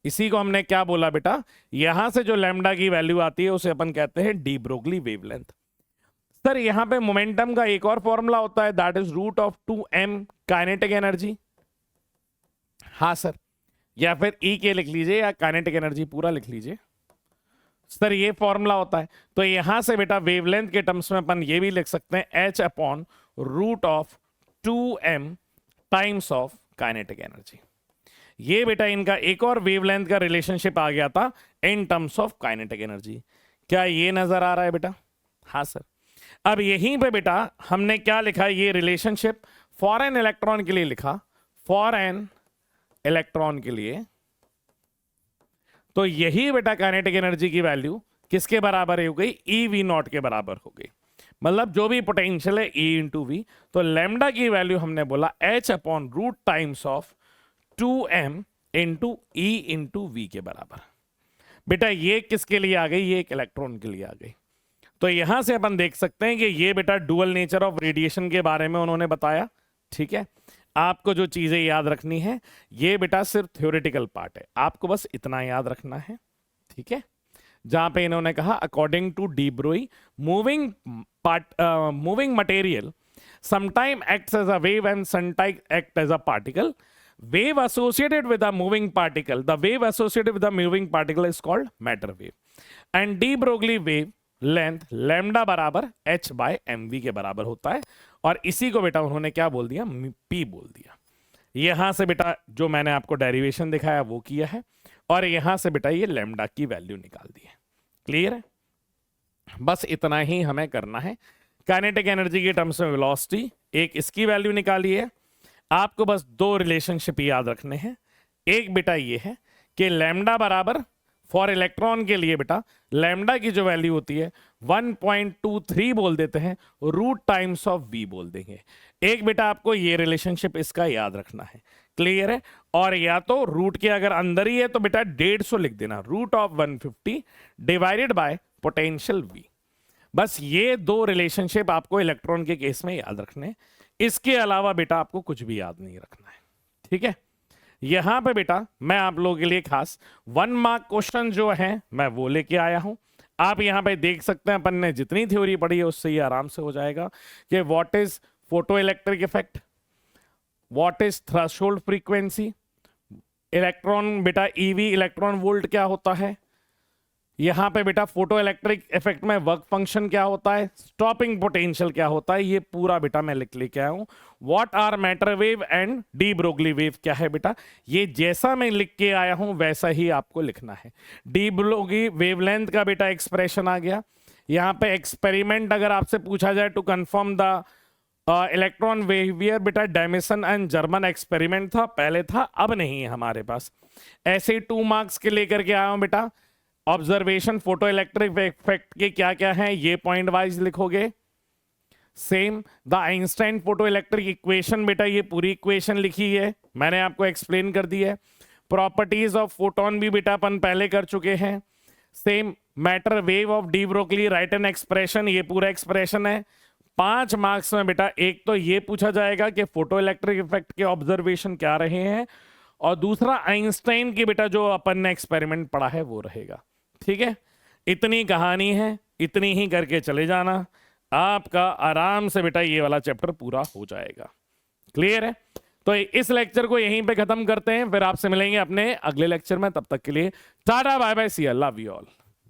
इसी को हमने क्या बोला बेटा? यहां से जो लैम्डा की वैल्यू आती है उसे अपन कहते हैं डी ब्रोगली वेवलेंथ। सर यहां पे मोमेंटम का एक और फॉर्मूला होता है, that is root of 2m kinetic energy. हाँ सर, या फिर E के लिख लीजिए या काइनेटिक एनर्जी पूरा लिख लीजिए। सर ये फॉर्मूला होता है। तो यहां से बेटा वेवलेंथ के टर्म्स में अपन ये भी लिख सकते हैं h upon root of 2m times of kinetic energy. ये बेटा इनका एक और वेवलेंथ का रिलेशनशिप आ गया था इन टर्म्स ऑफ काइनेटिक एनर्जी। क्या ये नजर आ रहा है बेटा? हाँ सर। अब यहीं पे बेटा हमने क्या लिखा? ये रिलेशनशिप फॉर एन इलेक्ट्रॉन के लिए लिखा, फॉर एन इलेक्ट्रॉन के लिए। तो यही बेटा काइनेटिक एनर्जी की वैल्यू किसके बराबर हो गई? EV0 के बराबर हो गई। मतलब जो भी पोटेंशियल है E इंटू वी, तो लैम्डा की वैल्यू हमने बोला h upon root times of 2m into E into V के बराबर। बेटा ये किसके लिए आ गई, ये एक इलेक्ट्रॉन के लिए आ गई। तो यहां से अपन देख सकते हैं कि ये बेटा डुअल नेचर ऑफ रेडिएशन के बारे में उन्होंने बताया। ठीक है, आपको जो चीजें याद रखनी है, ये बेटा सिर्फ थ्योरेटिकल पार्ट है, आपको बस इतना याद रखना है। ठीक है, जहां पे इन्होंने कहा according to de Broglie moving material sometime acts as a wave and sometime act as a particle. Wave associated with a moving particle, the wave associated with a moving particle is called matter wave. And de Broglie wave length lambda बराबर h by mv के बराबर होता है। और इसी को बेटा उन्होंने क्या बोल दिया, p बोल दिया। यहां से बेटा जो मैंने आपको डेरिवेशन दिखाया वो किया है, और यहां से बेटा ये लैम्डा की वैल्यू निकाल दी है। क्लियर है, बस इतना ही हमें करना है। काइनेटिक एनर्जी के टर्म्स में वेलोसिटी, एक इसकी वैल्यू निकाली है। आपको बस दो रिलेशनशिप याद रखने हैं। एक बेटा ये है कि लैम्डा बराबर फॉर इलेक्ट्रॉन के लिए बेटा लैम्डा की जो वैल्यू होती है 1.23 बोल देते हैं, रूट टाइम्स ऑफ v बोल देंगे। एक बेटा आपको ये रिलेशनशिप इसका याद रखना है। क्लियर है, और या तो रूट के अगर अंदर ही है तो बेटा 150 लिख देना, root of 150 divided by potential v। बस ये दो रिलेशनशिप आपको इलेक्ट्रॉन के केस में याद रखने, इसके अलावा बेटा आपको कुछ भी याद नहीं रखना है। ठीक है, यहां पे बेटा मैं आप लोगों के लिए खास 1 मार्क क्वेश्चन जो है मैं वो लेके आया हूं। आप यहां पे देख सकते हैं अपन ने जितनी थ्योरी पढ़ी है उससे ये आराम से हो जाएगा कि what is photo electric effect, what is threshold frequency, electron बेटा ईवी इलेक्ट्रॉन वोल्ट क्या होता है, यहां पे बेटा फोटो इलेक्ट्रिक इफेक्ट में वर्क फंक्शन क्या होता है, स्टॉपिंग पोटेंशियल क्या होता है, ये पूरा बेटा मैं लिख लेके आया हूं। What are matter wave and de Broglie wave क्या है बेटा, ये जैसा मैं लिख के आया हूं वैसा ही आपको लिखना है। डी ब्रोगली वेवलेंथ का बेटा एक्सप्रेशन आ गया। यहां पे एक्सपेरिमेंट अगर आपसे पूछा जाए to confirm the electron behaviour, बेटा डेमिसन एंड जर्मन एक्सपेरिमेंट था, पहले था अब नहीं है हमारे पास। ऐसे 2 मार्क्स के लेकर के आया हूं बेटा। ऑब्जर्वेशन फोटो इलेक्ट्रिक इफेक्ट के क्या क्या हैं ये पॉइंट वाइज लिखोगे। Same the Einstein photo electric equation, बेटा ये पूरी इक्वेशन लिखी है, मैंने आपको एक्सप्लेन कर दी है। प्रॉपर्टीज ऑफ फोटोन भी बेटा अपन पहले कर चुके हैं। Same matter wave of de Broglie right an expression, ये पूरा एक्सप्रेशन है। 5 मार्क्स में बेटा एक तो ये पूछा जाएगा कि फोटो इलेक्ट्रिक इफेक्ट के ऑब्जर्वेशन क्या रहे हैं, और दूसरा आइंस्टाइन की बेटा जो अपन ने एक्सपेरिमेंट पढ़ा है वो रहेगा। ठीक है, इतनी कहानी है, इतनी ही करके चले जाना, आपका आराम से बेटा ये वाला चैप्टर पूरा हो जाएगा। क्लियर है, तो इस लेक्चर को यहीं पे खत्म करते हैं, फिर आपसे मिलेंगे अपने अगले लेक्चर में। तब तक के लिए tata bye bye, see you, love you all.